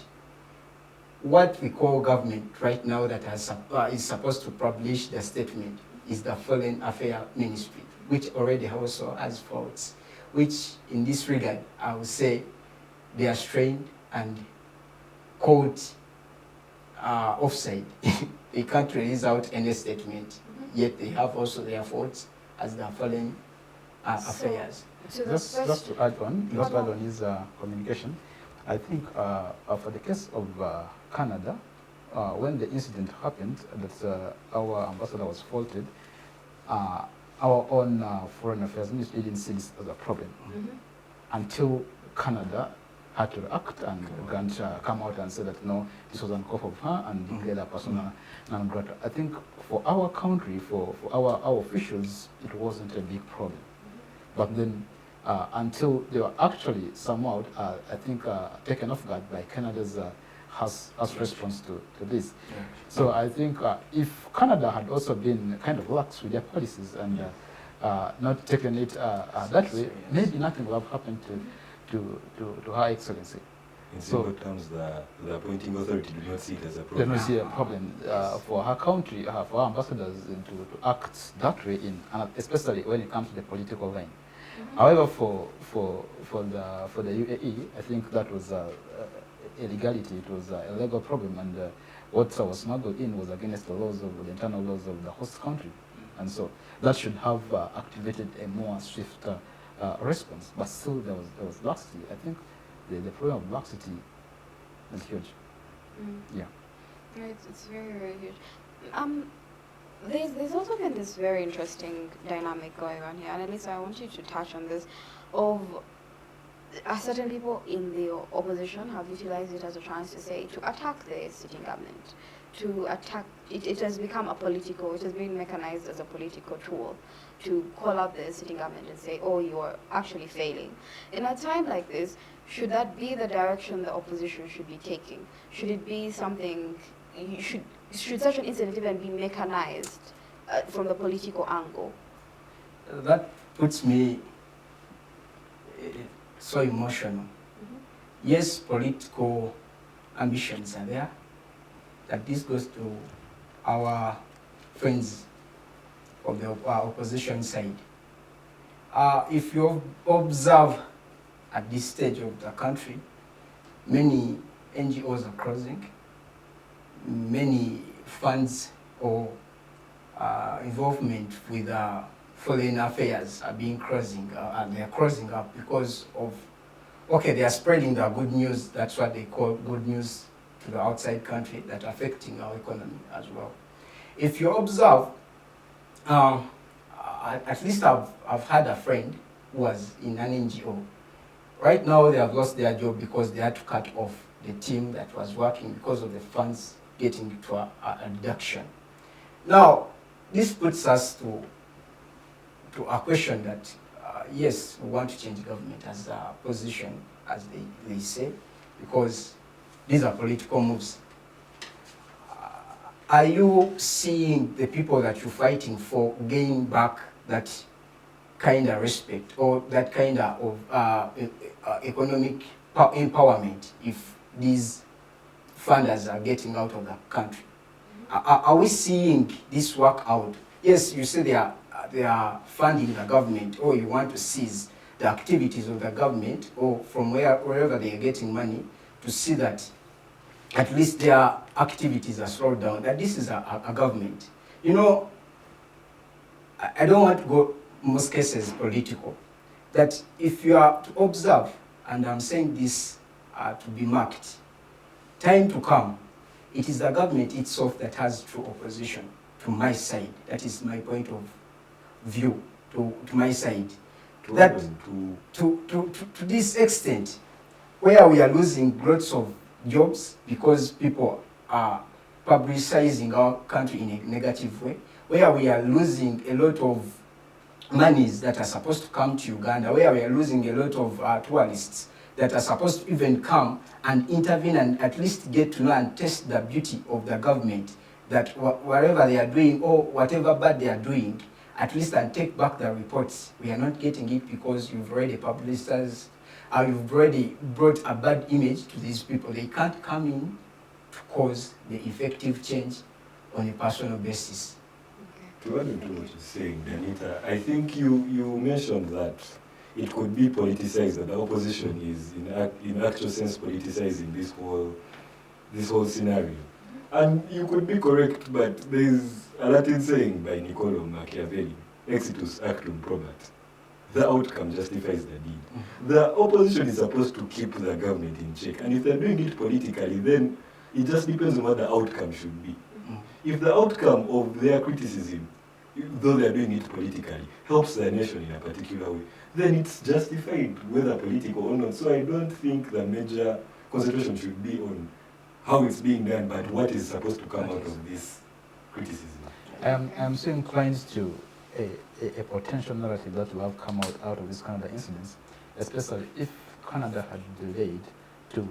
what we call government right now that is supposed to publish the statement is the Foreign Affairs Ministry, which already also has faults, which in this regard, I would say they are strained and caught offside. They can't release out any statement, yet they have also their faults as the foreign affairs. So just to add on, his communication, I think for the case of Canada, when the incident happened, that our ambassador was faulted, our own Foreign Affairs Ministry didn't see this as a problem until Canada had to act and come out and say that no, this was uncalled of her and declare a persona non grata. I think for our country, for our officials, it wasn't a big problem. But then until they were actually somehow, I think, taken off guard by Canada's has response to this. So I think if Canada had also been kind of lax with their policies and not taken it that way, maybe nothing would have happened to Her Excellency. In simple terms, the appointing authority do not see it as a problem. They don't see a problem for her country, for our ambassadors to act that way, especially when it comes to the political line. However, for the UAE, I think that was illegality. It was a legal problem, and what was smuggled in was against the laws of the internal laws of the host country, and so that should have activated a more swift response. But still, there was laxity. I think the problem of laxity is huge. Yeah. It's very, very huge. There's also been this very interesting dynamic going on here, and at least I want you to touch on this, of certain people in the opposition have utilized it as a chance to attack the sitting government, to attack, it has become it has been mechanized as a political tool to call out the sitting government and say, oh, you are actually failing. In a time like this, should that be the direction the opposition should be taking? Should it be something, should such an incident even be mechanized from the political angle? That puts me so emotional. Yes, political ambitions are there. That this goes to our friends of the opposition side. If you observe at this stage of the country, many NGOs are closing, many funds or involvement with foreign affairs are being closing, and they are closing up because of, okay, they are spreading the good news, that's what they call good news to the outside country, that are affecting our economy as well. If you observe, at least I've had a friend who was in an NGO. Right now they have lost their job because they had to cut off the team that was working because of the funds getting to a reduction. Now, this puts us to a question that, yes, we want to change government as a position, as they say, because these are political moves. Are you seeing the people that you're fighting for gain back that kind of respect or that kind of economic empowerment if these funders are getting out of the country? Are we seeing this work out? Yes, you say they are funding the government, or you want to seize the activities of the government, or from wherever they are getting money, to see that at least their activities are slowed down, that this is a government. You know, I don't want to go, most cases, political, that if you are to observe, and I'm saying this to be marked, time to come, it is the government itself that has true opposition to my side. That is my point of view, to my side. That to this extent, where we are losing lots of jobs because people are publicizing our country in a negative way, where we are losing a lot of monies that are supposed to come to Uganda, where we are losing a lot of tourists that are supposed to even come and intervene and at least get to know and test the beauty of the government, that whatever they are doing or whatever bad they are doing, at least and take back the reports. We are not getting it because you've already publicized, you've already brought a bad image to these people. They can't come in to cause the effective change on a personal basis. To add to what you're saying, Danita, I think you mentioned that it could be politicized, that the opposition is in actual sense politicizing this whole scenario. And you could be correct, but there is a Latin saying by Niccolo Machiavelli, exitus actum probat. The outcome justifies the deed. The opposition is supposed to keep the government in check, and if they're doing it politically, then it just depends on what the outcome should be. If the outcome of their criticism, though they're doing it politically, helps the nation in a particular way, then it's justified, whether political or not. So I don't think the major concentration should be on how it's being done, but what is supposed to come out of this criticism. I'm so inclined to a potential narrative that will have come out of this Canada incidents, especially if Canada had delayed to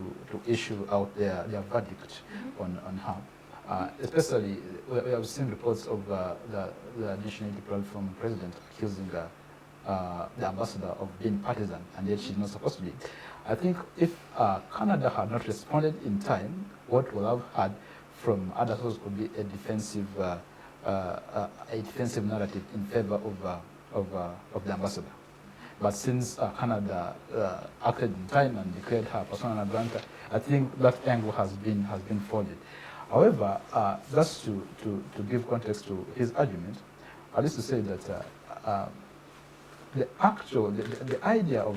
issue out their verdict on how. Especially, we have seen reports of the additional diplomat from President accusing the ambassador of being partisan, and yet she's not supposed to be. I think if Canada had not responded in time, what we'll have had from other sources could be a defensive narrative in favor of the ambassador. But since Canada acted in time and declared her persona non grata, I think that angle has been folded. However, just to give context to his argument, I used to say that the idea of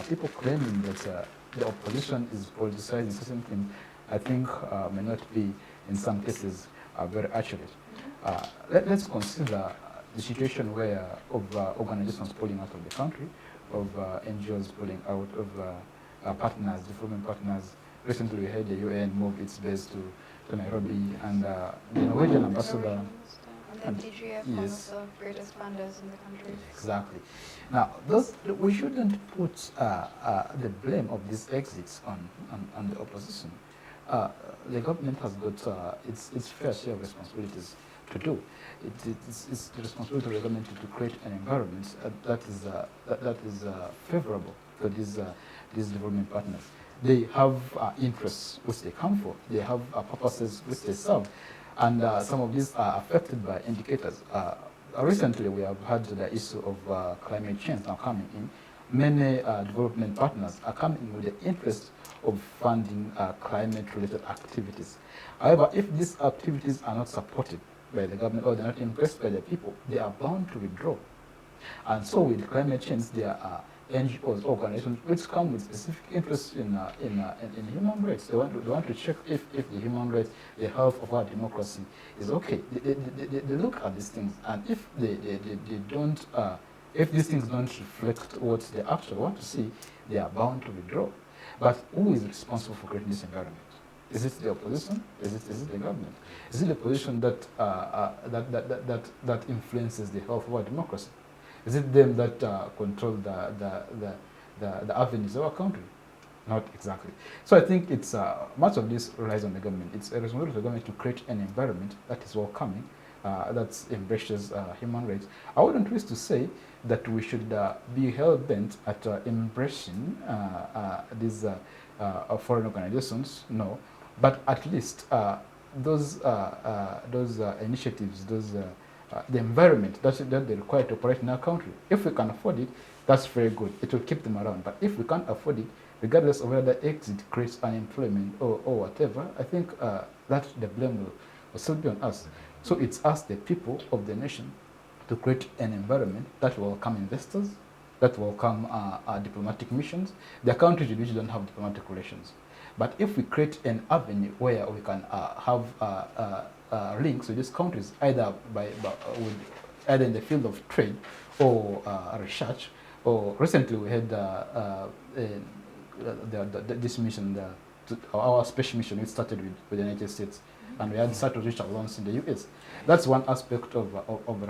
people claiming that the opposition is politicizing certain things, I think may not be, in some cases, very accurate. Let's consider the situation where of organizations pulling out of the country, of NGOs pulling out of partners, development partners. Recently, we had the UN move its base to Nairobi, and the Norwegian ambassador. And Ndejje, one of the greatest funders in the country. Exactly. Now, we shouldn't put the blame of these exits on the opposition. The government has got its fair share of responsibilities to do. It's the responsibility of the government to create an environment that is favorable to these development partners. They have interests which they come for. They have purposes which they serve. And some of these are affected by indicators. recently we have had the issue of climate change now coming in. Many development partners are coming in with the interest of funding climate-related activities. However, if these activities are not supported by the government or they're not embraced by the people, they are bound to withdraw. And so with climate change, there are NGOs, organizations, which come with specific interests in human rights. They want to check if the human rights, the health of our democracy is okay. They look at these things, and if they don't, if these things don't reflect what they actually want to see, they are bound to withdraw. But who is responsible for creating this environment? Is it the opposition? Is it the government? Is it the opposition that influences the health of our democracy? Is it them that control the avenues of our country? Not exactly. So I think it's much of this relies on the government. It's a responsibility of the government to create an environment that is welcoming, that embraces human rights. I wouldn't wish to say that we should be hell-bent at embracing these foreign organizations, no. But at least those initiatives, the environment that they require to operate in our country. If we can afford it, that's very good. It will keep them around. But if we can't afford it, regardless of whether exit creates unemployment or whatever, I think that the blame will still be on us. So it's us, the people of the nation, to create an environment that will welcome investors, that will welcome diplomatic missions. There are countries in which don't have diplomatic relations. But if we create an avenue where we can have links with these countries, either either in the field of trade or research, or recently we had this mission, our special mission, it started with the United States, and we had started research loans in the US. That's one aspect of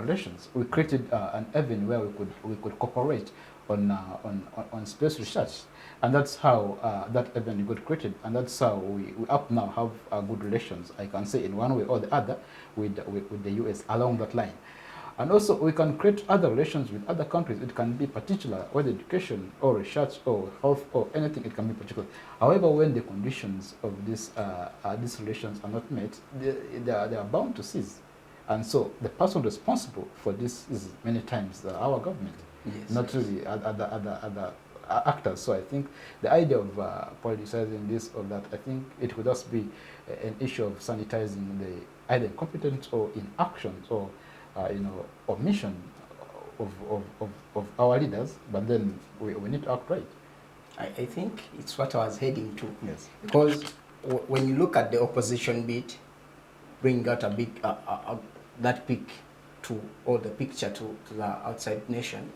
relations. We created an avenue where we could cooperate on space research, and that's how that avenue got created, and that's how we up now have good relations, I can say, in one way or the other with the US along that line. And also we can create other relations with other countries. It can be particular, whether education or research or health or anything, it can be particular. However, when the conditions of these relations are not met, they are bound to cease. And so the person responsible for this is many times our government, yes, not really other actors. So I think the idea of politicizing this or that, I think it would just be an issue of sanitizing the either incompetence or inactions or omission of our leaders, but then we need to act right. I think it's what I was heading to. Yes. Because when you look at the opposition bit, bring out a big that pic to, or the picture to the outside nation,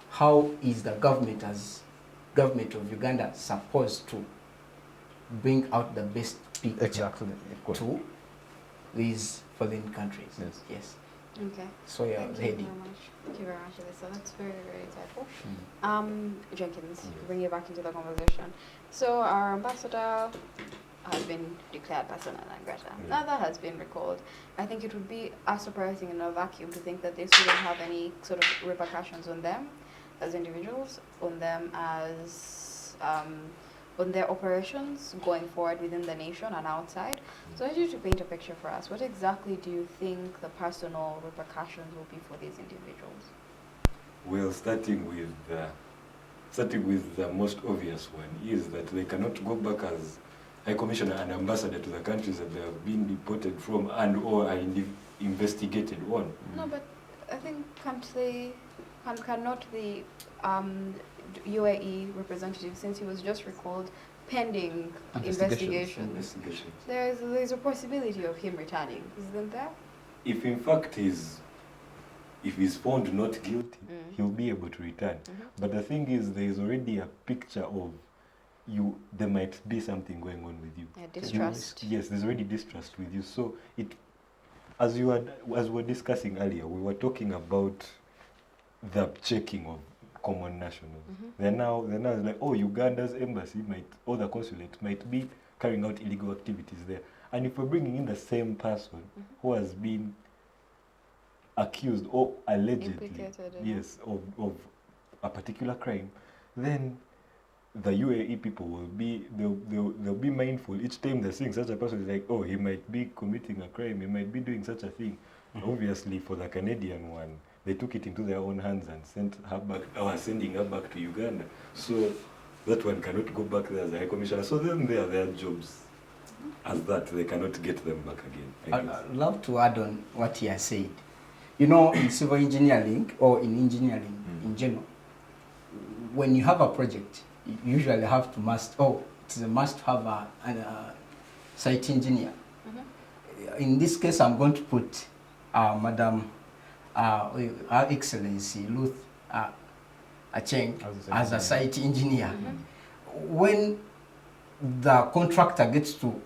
how is the government of Uganda supposed to bring out the best picture Exactly. to these foreign countries? Yes. Yes. Okay. So yeah, Thank you very much. Thank you very much, Elisa. That's very, very insightful. Jenkins, bring you back into the conversation. So our ambassador has been declared persona non grata. Another has been recalled. I think it would be us surprising in a vacuum to think that this wouldn't have any sort of repercussions on them as individuals, on them as on their operations going forward within the nation and outside. So I want you to paint a picture for us. What exactly do you think the personal repercussions will be for these individuals? Well, starting with the most obvious one is that they cannot go back as High Commissioner and Ambassador to the countries that they have been deported from and or are investigated on. No, but I think cannot the UAE representative, since he was just recalled pending investigations, there's a possibility of him returning, isn't there? If in fact if he's found not guilty, he'll be able to return. But the thing is, there is already a picture of you. There might be something going on with you. Yeah, distrust. Yes, there's already distrust with you. So as we were discussing earlier, we were talking about the checking of common nationals. They're now like, oh, Uganda's embassy or the consulate might be carrying out illegal activities there. And if we're bringing in the same person who has been accused or allegedly, yes, of a particular crime, then the UAE people will be they'll be mindful each time they're seeing such a person. Is like, oh, he might be committing a crime, he might be doing such a thing. Obviously, for the Canadian one, they took it into their own hands and sent her back, or sending her back to Uganda. So that one cannot go back there as a high commissioner. So then they are their jobs as that. They cannot get them back again. I'd love to add on what he has said. You know, in civil engineering or in engineering in general, when you have a project, you usually have to it is a must have a site engineer. In this case, I'm going to put Madam Her Excellency Ruth Acheng as a site engineer. When the contractor gets to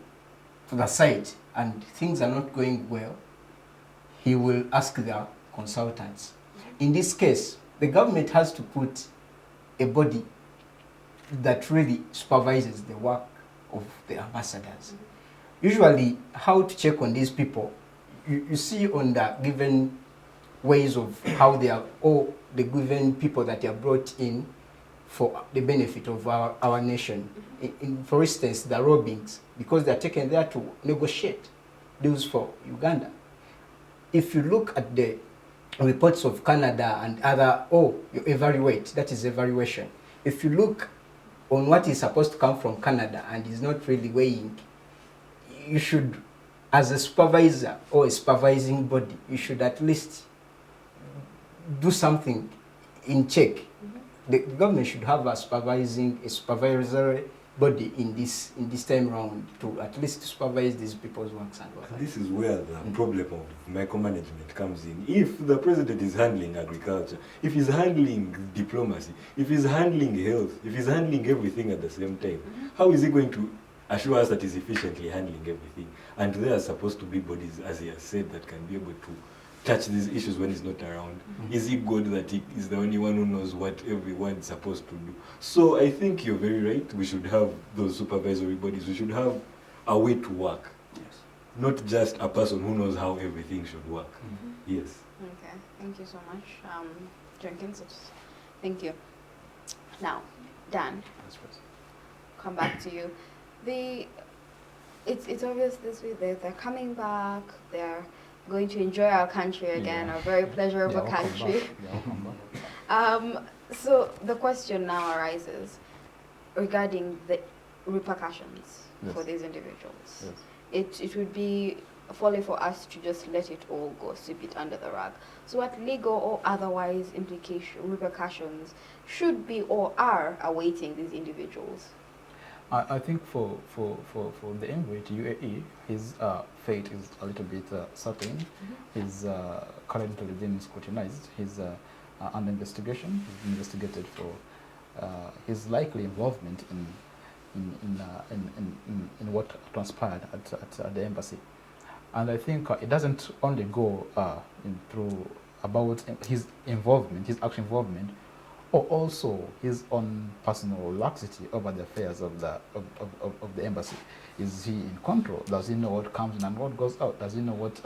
the site and things are not going well, he will ask the consultants. In this case, the government has to put a body that really supervises the work of the ambassadors. Usually, how to check on these people, you see on the given ways of how they are, or the given people that are brought in for the benefit of our nation. For instance, the robbings, because they are taken there to negotiate deals for Uganda. If you look at the reports of Canada and other, you evaluate, that is evaluation. If you look on what is supposed to come from Canada and is not really weighing, you should, as a supervisor or a supervising body, you should at least do something in check. The government should have a supervisory body in this time round to at least supervise these people's works and work. This is where the problem of micromanagement comes in. If the president is handling agriculture, if he's handling diplomacy, if he's handling health, if he's handling everything at the same time, how is he going to assure us that he's efficiently handling everything? And there are supposed to be bodies, as he has said, that can be able to touch these issues when he's not around. Is he good that he is the only one who knows what everyone is supposed to do? So I think you're very right. We should have those supervisory bodies. We should have a way to work. Yes. Not just a person who knows how everything should work. Yes. Okay, thank you so much, Jenkins. Thank you. Now, Dan, come back to you. It's obvious this week they're coming back. They're going to enjoy our country again, our very pleasurable country. So the question now arises regarding the repercussions for these individuals. It would be folly for us to just let it all go, sweep it under the rug. So what legal or otherwise repercussions should be or are awaiting these individuals? I think for the envoy to UAE, his fate is a little bit certain. He's currently being scrutinized. He's under investigation. He's investigated for his likely involvement in what transpired at the embassy. And I think it doesn't only go through about his involvement, his actual involvement, or also his own personal laxity over the affairs of the embassy. Is he in control? Does he know what comes in and what goes out? Does he know what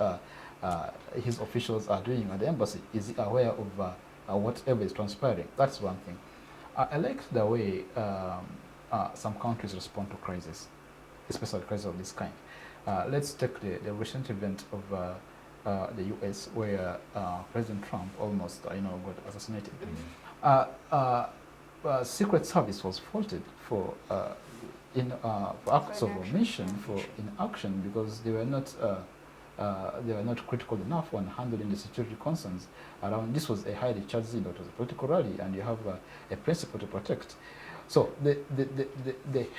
his officials are doing at the embassy? Is he aware of whatever is transpiring? That's one thing. I like the way some countries respond to crisis, especially crisis of this kind. Let's take the recent event of the U.S. where President Trump almost got assassinated. Secret Service was faulted for acts of omission, for inaction, because they were not critical enough when handling the security concerns around. This was a highly charged scene. It was a political rally, and you have a principle to protect. So the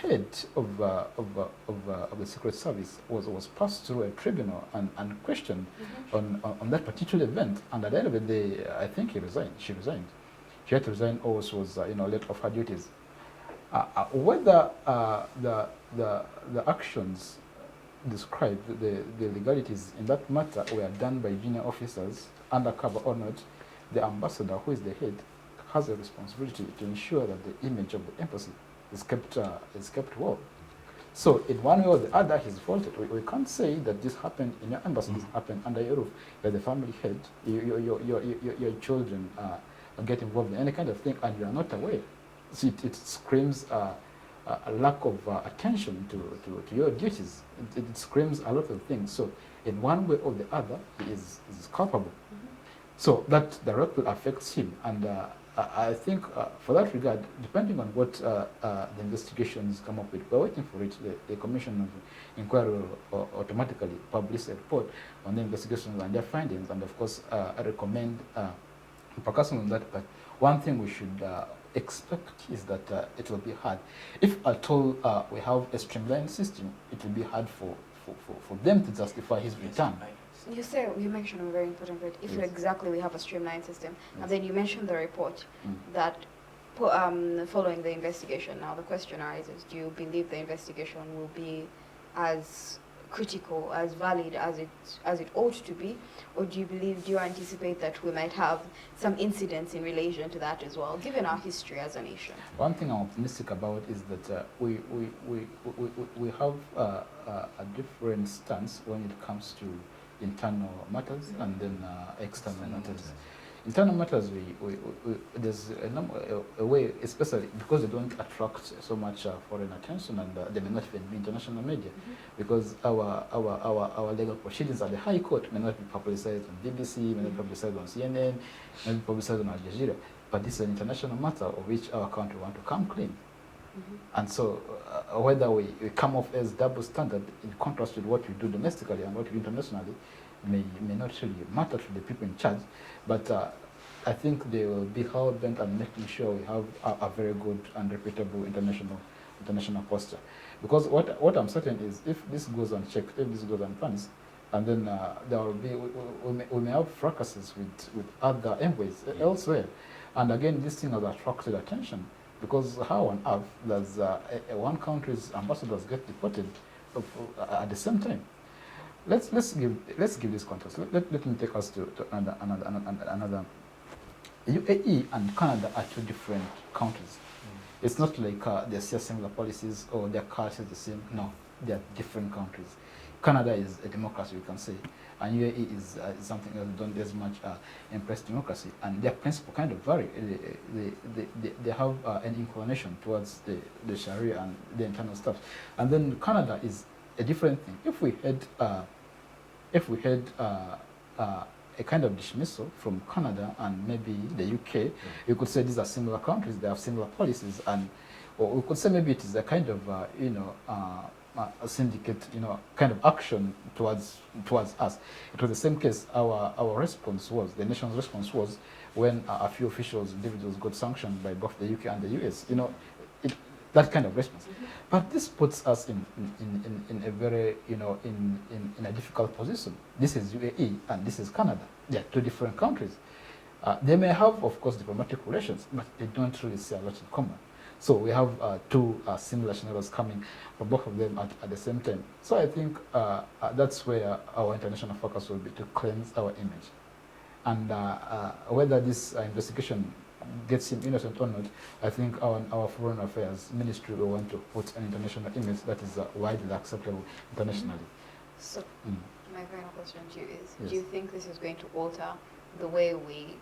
head of the Secret Service was passed through a tribunal and questioned on that particular event. And at the end of the day, I think he resigned. She resigned. She had to resign, or she was let off her duties. Whether the actions described, the legalities in that matter were done by junior officers, undercover or not, the ambassador, who is the head, has a responsibility to ensure that the image of the embassy is kept well. So in one way or the other, he's faulted. We can't say that this happened in your embassy, this happened under your roof. You're the family head, your children get involved in any kind of thing, and you are not aware. See, it screams a lack of attention to your duties. It screams a lot of things. So in one way or the other, he is culpable. So that directly affects him. And I think for that regard, depending on what the investigations come up with, we're waiting for it. The Commission of Inquiry will automatically publish a report on the investigations and their findings. And of course, I recommend focusing on that. But one thing we should expect is that it will be hard. If at all we have a streamlined system, it will be hard for them to justify his return. You mentioned a very important point. If Yes. exactly we have a streamlined system, Yes. and then you mentioned the report that following the investigation. Now the question arises: do you believe the investigation will be as critical, as valid as it ought to be, or do you anticipate that we might have some incidents in relation to that as well, given our history as a nation? One thing I'm optimistic about is that we have a different stance when it comes to internal matters and then external matters. Internal matters, there's a way, especially because they don't attract so much foreign attention, and they may not even be international media, because our legal proceedings at the High Court may not be publicized on BBC, may not be publicized on CNN, may not be publicized on Al Jazeera, but this is an international matter of which our country want to come clean. And so whether we come off as double standard in contrast with what we do domestically and what we do internationally may not really matter to the people in charge, but I think they will be hell-bent on making sure we have a very good and reputable international posture. Because what I'm certain is, if this goes unchecked, if this goes unpunished, and then there will be, we may have fracases with other envoys elsewhere. And again, this thing has attracted attention. Because how on earth does one country's ambassadors get deported at the same time? Let's give this context. Let me take us to another. UAE and Canada are two different countries. It's not like they share similar policies or their culture is the same. No, they are different countries. Canada is a democracy, we can say, and UAE is something else, don't as much embrace democracy, and their principle kind of vary. They have an inclination towards the Sharia and the internal stuff, and then Canada is a different thing. If we had a kind of dismissal from Canada and maybe the UK, you could say these are similar countries, they have similar policies, and or we could say maybe it is a kind of a syndicate, kind of action towards us. It was the same case. Our response was, the nation's response was, when a few individuals got sanctioned by both the UK and the US. That kind of response. But this puts us in a very, in a difficult position. This is UAE and this is Canada. They are two different countries. They may have, of course, diplomatic relations, but they don't really share a lot in common. So we have two similar scenarios coming from both of them at the same time. So I think that's where our international focus will be, to cleanse our image. And whether this investigation gets him innocent or not, I think our Foreign Affairs Ministry will want to put an international image that is widely acceptable internationally. So my final question to you is, Yes. do you think this is going to alter the way we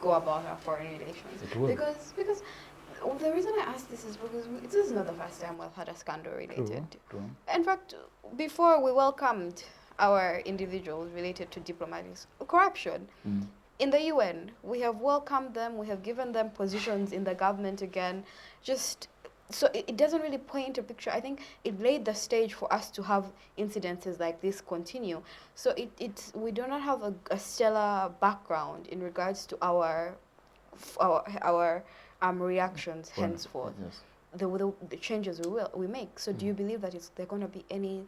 go about our foreign relations? It will. Because the reason I ask this is because this is not the first time we've had a scandal related. True. In fact, before we welcomed our individuals related to diplomatic corruption, in the UN, we have welcomed them, we have given them positions in the government again, so it doesn't really paint a picture. I think it laid the stage for us to have incidences like this continue. So we do not have a stellar background in regards to our reactions henceforth, Yes. the changes we make. So do you believe that there going to be any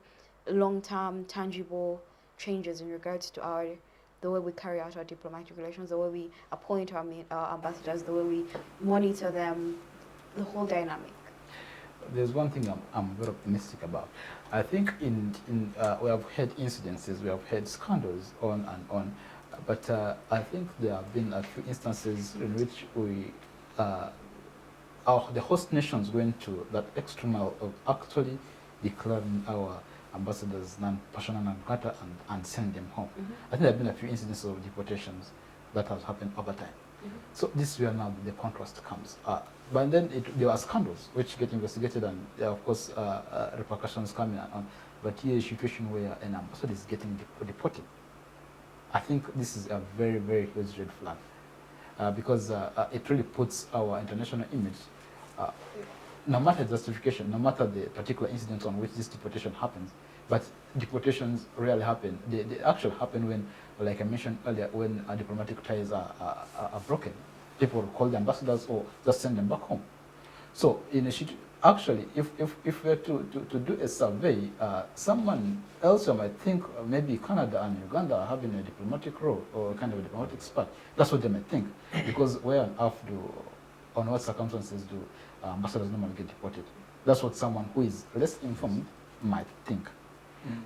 long-term, tangible changes in regards to the way we carry out our diplomatic relations, the way we appoint our ambassadors, the way we monitor them, the whole dynamic? There's one thing I'm very optimistic about. I think we have had incidences, we have had scandals on and on, but I think there have been a few instances in which the host nations went to that extra mile of actually declaring our ambassadors persona non grata and send them home. I think there have been a few incidents of deportations that has happened over time. So this is where now the contrast comes. But then there are scandals which get investigated, and there are, of course, repercussions coming on. But here is a situation where an ambassador is getting deported. I think this is a very, very huge red flag, because it really puts our international image, no matter justification, no matter the particular incident on which this deportation happens, but deportations rarely happen. They actually happen when, like I mentioned earlier, when diplomatic ties are broken. People will call the ambassadors or just send them back home. So in a actually, if we were to do a survey, someone else might think maybe Canada and Uganda are having a diplomatic role or kind of a diplomatic spot. That's what they might think, because where on earth on what circumstances do ambassadors normally get deported? That's what someone who is less informed might think.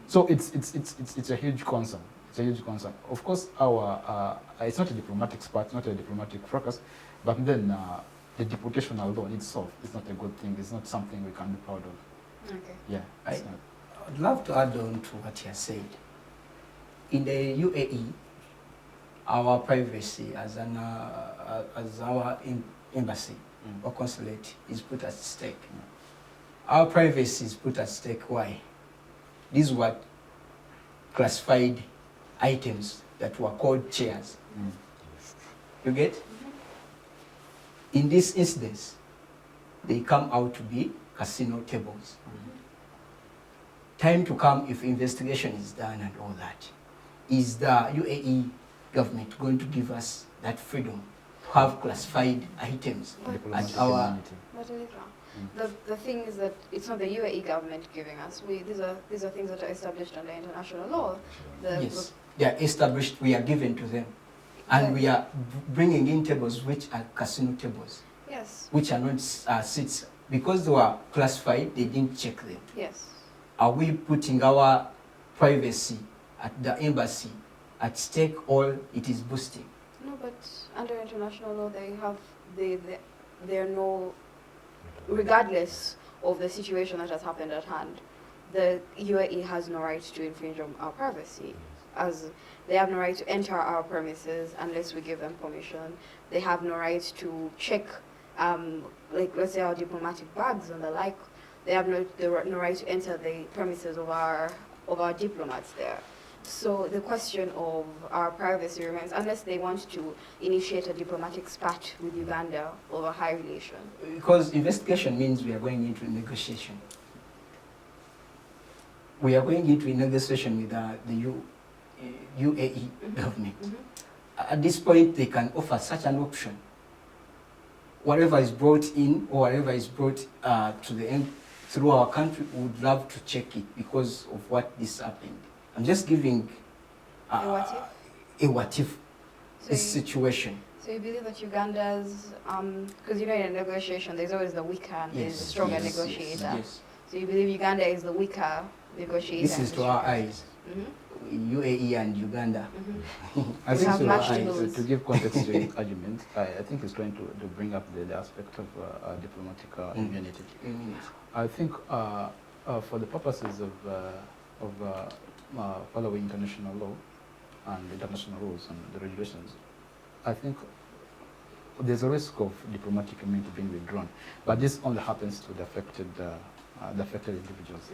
So it's a huge concern. It's a huge concern. Of course, it's not a diplomatic spot, it's not a diplomatic focus, but then the deportation alone itself is not a good thing. It's not something we can be proud of. Okay. Yeah. I'd love to add on to what you said. In the UAE, our privacy as our embassy or consulate is put at stake. Our privacy is put at stake. Why? These were classified items that were called chairs. You get? In this instance, they come out to be casino tables. Time to come, if investigation is done and all that, is the UAE government going to give us that freedom to have classified items at our... The thing is that it's not the UAE government giving us. These are things that are established under international law. Yes, they are established, we are given to them. And we are bringing in tables which are casino tables. Yes. Which are not seats. Because they were classified, they didn't check them. Yes. Are we putting our privacy at the embassy at stake, or it is boosting? No, but under international law, they are no, regardless of the situation that has happened at hand, the UAE has no right to infringe on our privacy, as they have no right to enter our premises unless we give them permission. They have no right to check, like let's say our diplomatic bags and the like. They have no right to enter the premises of our diplomats there. So the question of our privacy remains, unless they want to initiate a diplomatic spat with Uganda over high relation. Because investigation means we are going into a negotiation. We are going into a negotiation with the UAE government. At this point, they can offer such an option. Whatever is brought in or whatever is brought to the end through our country, we would love to check it because of what this happened. I'm just giving A what if this situation. So you believe that Uganda's, because in a negotiation, there's always the weaker and there's the stronger negotiator. Yes. So you believe Uganda is the weaker negotiator? This is to our eyes. UAE and Uganda. I think have so, much to lose. to give context to his argument, I think he's trying to bring up the aspect of diplomatic immunity. I think for the purposes of following international law and international rules and the regulations, I think there's a risk of diplomatic immunity being withdrawn, but this only happens to the affected individuals.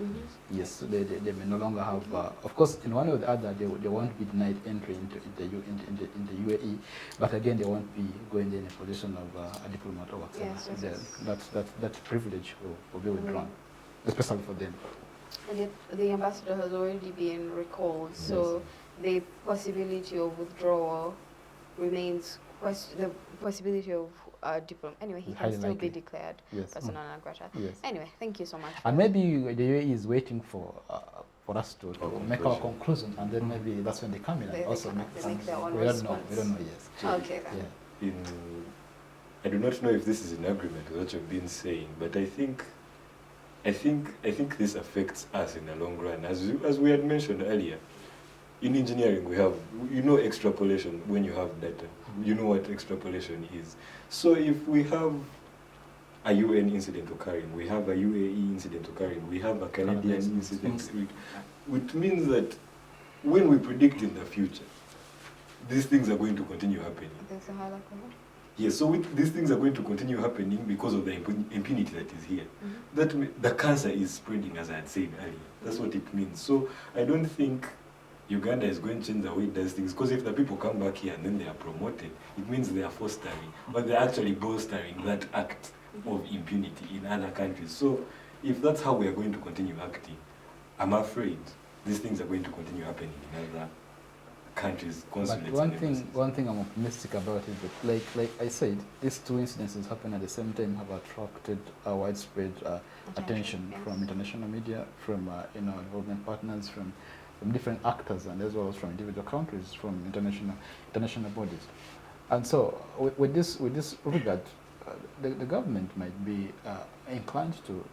Yes, they may no longer have. Of course, in one or the other, they won't be denied entry into the UAE, but again, they won't be going there in a position of a diplomat or whatever. That privilege will be withdrawn, especially for them. And the ambassador has already been recalled, so the possibility of withdrawal remains. The possibility of diplomat. Anyway, he can still be declared persona non grata. Anyway, thank you so much. And maybe the UAE is waiting for us to make our conclusion, and then maybe that's when they come in and also make their own response. We don't know. Yes. Okay. Then. I do not know if this is in agreement with what you've been saying, but I think this affects us in the long run. As we had mentioned earlier, in engineering we have, extrapolation when you have data. You know what extrapolation is. So if we have a UN incident occurring, we have a UAE incident occurring, we have a Canadian incident, which means that when we predict in the future, these things are going to continue happening. Yes, so these things are going to continue happening because of the impunity that is here. The cancer is spreading, as I had said earlier. That's what it means. So I don't think Uganda is going to change the way it does things, because if the people come back here and then they are promoted, it means they are fostering, or they're actually bolstering that act of impunity in other countries. So if that's how we are going to continue acting, I'm afraid these things are going to continue happening in other countries, consulates. But one thing I'm optimistic about is that, like I said, these two incidences happen at the same time have attracted a widespread attention yes. from international media, from development partners, from different actors, and as well as from individual countries, from international bodies. And so, with this regard, the government might be inclined to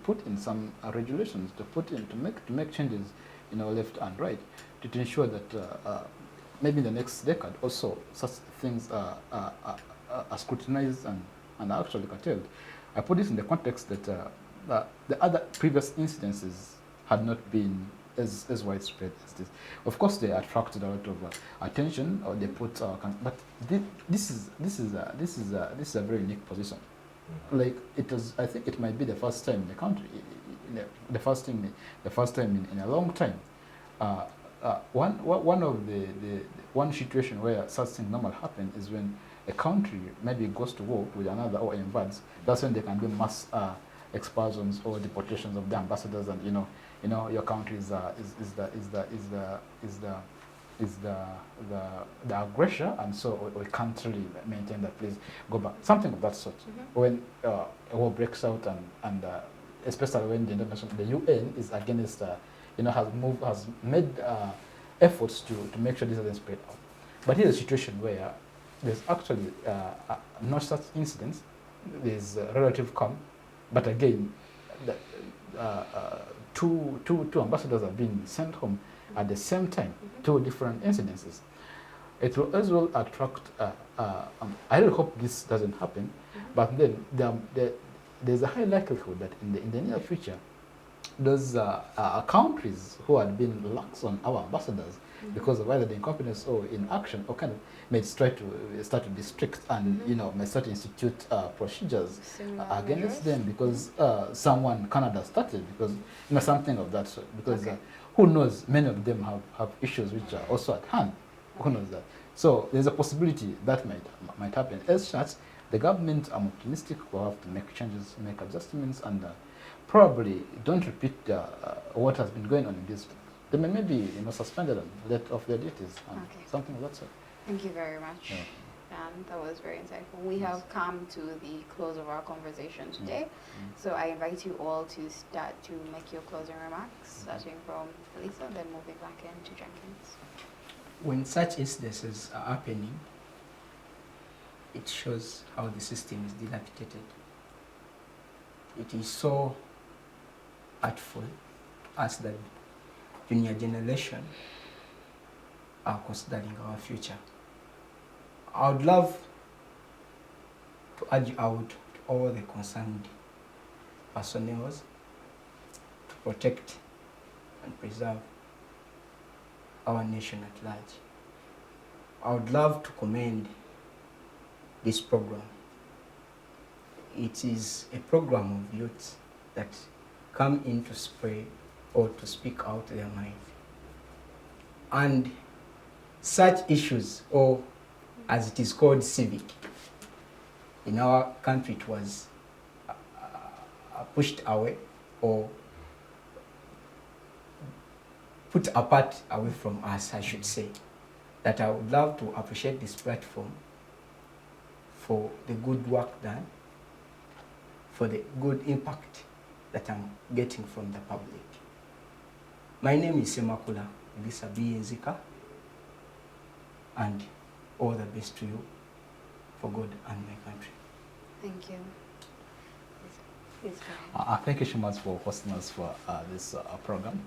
put in some regulations, to make changes, left and right, to ensure that maybe in the next decade also such things are scrutinized and are actually curtailed. I put this in the context that the other previous incidences had not been as widespread as this. Of course, they attracted a lot of attention, or they put, but this is a very unique position. Like it was, I think it might be the first time in the country, the first time in a long time. One situation where such things normally happen is when a country maybe goes to war with another or invades. That's when there can be mass expulsions or deportations of the ambassadors, and your country is the aggressor, and so we can't really maintain that. Please go back. Something of that sort. When a war breaks out, and especially when the UN is against, has made efforts to make sure this doesn't spread out. But here's a situation where there's actually no such incidents. There's relative calm, but again, two ambassadors have been sent home at the same time, two different incidences. It will as well attract, I really hope this doesn't happen, but then there's a high likelihood that in the near future, those countries who had been lax on our ambassadors because of either the incompetence or inaction, or kind of may start to be strict, and may start to institute procedures against them because someone Canada started, because something of that sort. Because who knows, many of them have issues which are also at hand. Who knows that? So there's a possibility that might happen. As such, the government, I'm optimistic, will have to make changes, make adjustments, and probably don't repeat what has been going on in this. They may maybe suspended and let off their duties, and something of that sort. Thank you very much. And that was very insightful. We have come to the close of our conversation today. So I invite you all to start to make your closing remarks, starting from Elisa, then moving back into Jenkins. When such incidences are happening, it shows how the system is dilapidated. It is so hurtful as the junior generation are considering our future. I would love to urge out to all the concerned personnel to protect and preserve our nation at large. I would love to commend this program. It is a program of youths that come in to spray or to speak out their mind. And such issues, or as it is called, civic, in our country it was pushed away or put apart away from us, I should say. That I would love to appreciate this platform for the good work done, for the good impact that I'm getting from the public. My name is Ssemakula Elisa Biyinzika, and all the best to you for God and my country. Thank you. Please go ahead. Thank you so much for hosting us for this program.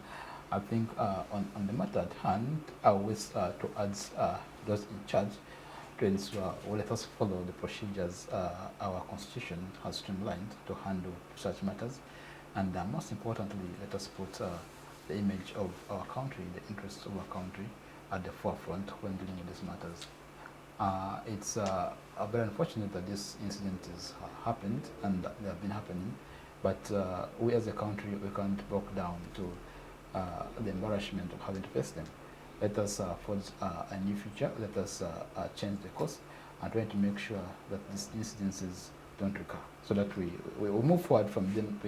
I think on the matter at hand, I wish to urge those in charge to ensure, let us follow the procedures our constitution has streamlined to handle such matters. And most importantly, let us put the image of our country, the interests of our country at the forefront when dealing with these matters. It's very unfortunate that this incident has happened and they have been happening, but we as a country, we can't walk down to the embarrassment of having to face them. Let us forge a new future. Let us change the course and try to make sure that these incidences don't recur, so that we move forward from them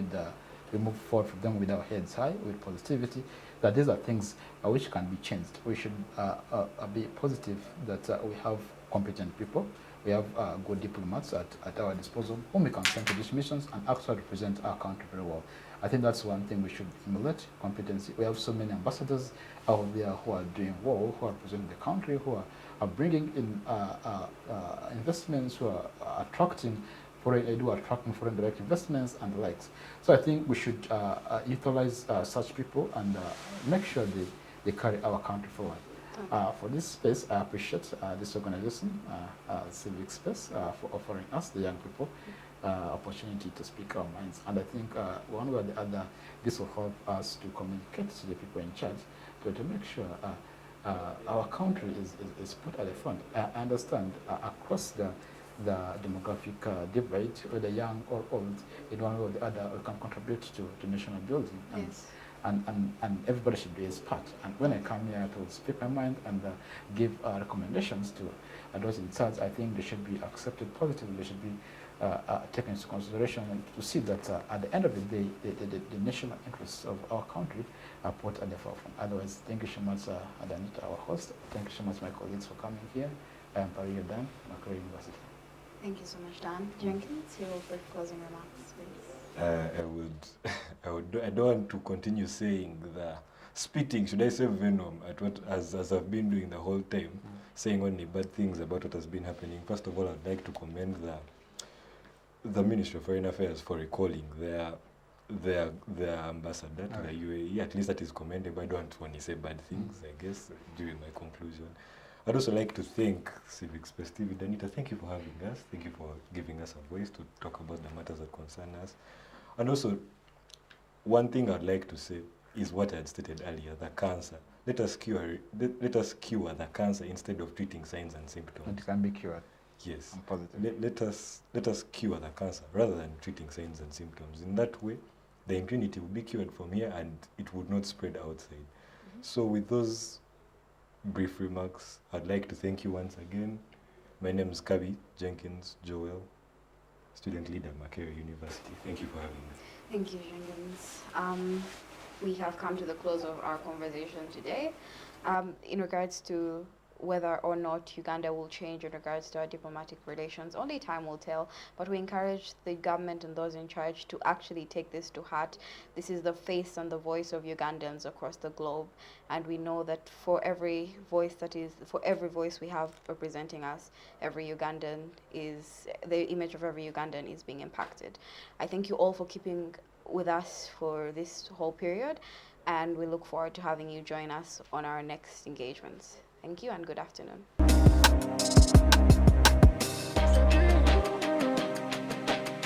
with our heads high, with positivity, that these are things which can be changed. We should be positive that we have competent people. We have good diplomats at our disposal whom we can send to these missions and actually represent our country very well. I think that's one thing we should emulate, competency. We have so many ambassadors out there who are doing well, who are representing the country, who are bringing in investments, who are attracting foreign direct investments and the likes. So I think we should utilize such people and make sure they carry our country forward. Okay. For this space, I appreciate this organization, Civic Space, for offering us, the young people, opportunity to speak our minds. And I think one way or the other, this will help us to communicate to the people in charge to make sure our country is put at the front. I understand across the demographic divide, whether young or old, in one way or the other, we can contribute to national building. And, yes. And everybody should do his part. And when I come here to speak my mind and give recommendations to those in charge, I think they should be accepted positively. They should be taken into consideration and to see that at the end of the day, the national interests of our country are put at the forefront. Otherwise, thank you so much, Danita, our host. Thank you so much, my colleagues, for coming here. I am Pariyo Dan, Makerere University. Thank you so much, Dan. Jenkins, your brief closing remarks, please. I don't want to continue saying the spitting, should I say venom, at what as I've been doing the whole time, saying only bad things about what has been happening. First of all, I'd like to commend the Ministry of Foreign Affairs for recalling their ambassador to the UAE. At least that is commendable. I don't want to say bad things, I guess, during my conclusion. I'd also like to thank Civic Space TV. Danita, thank you for having us. Thank you for giving us a voice to talk about the matters that concern us. And also, one thing I'd like to say is what I had stated earlier, the cancer. Let us cure the cancer instead of treating signs and symptoms. It can be cured. Yes. I'm positive. Let us cure the cancer rather than treating signs and symptoms. In that way, the impunity will be cured from here and it would not spread outside. Mm-hmm. So with those brief remarks, I'd like to thank you once again. My name is Kabi Jenkins Joel, student leader at Makerere University. Thank you for having me. Thank you, Jenkins. We have come to the close of our conversation today. In regards to whether or not Uganda will change in regards to our diplomatic relations, only time will tell, but we encourage the government and those in charge to actually take this to heart. This is the face and the voice of Ugandans across the globe, and we know that for every voice we have representing us, every Ugandan the image of every Ugandan is being impacted. I thank you all for keeping with us for this whole period, and we look forward to having you join us on our next engagements. Thank you and good afternoon.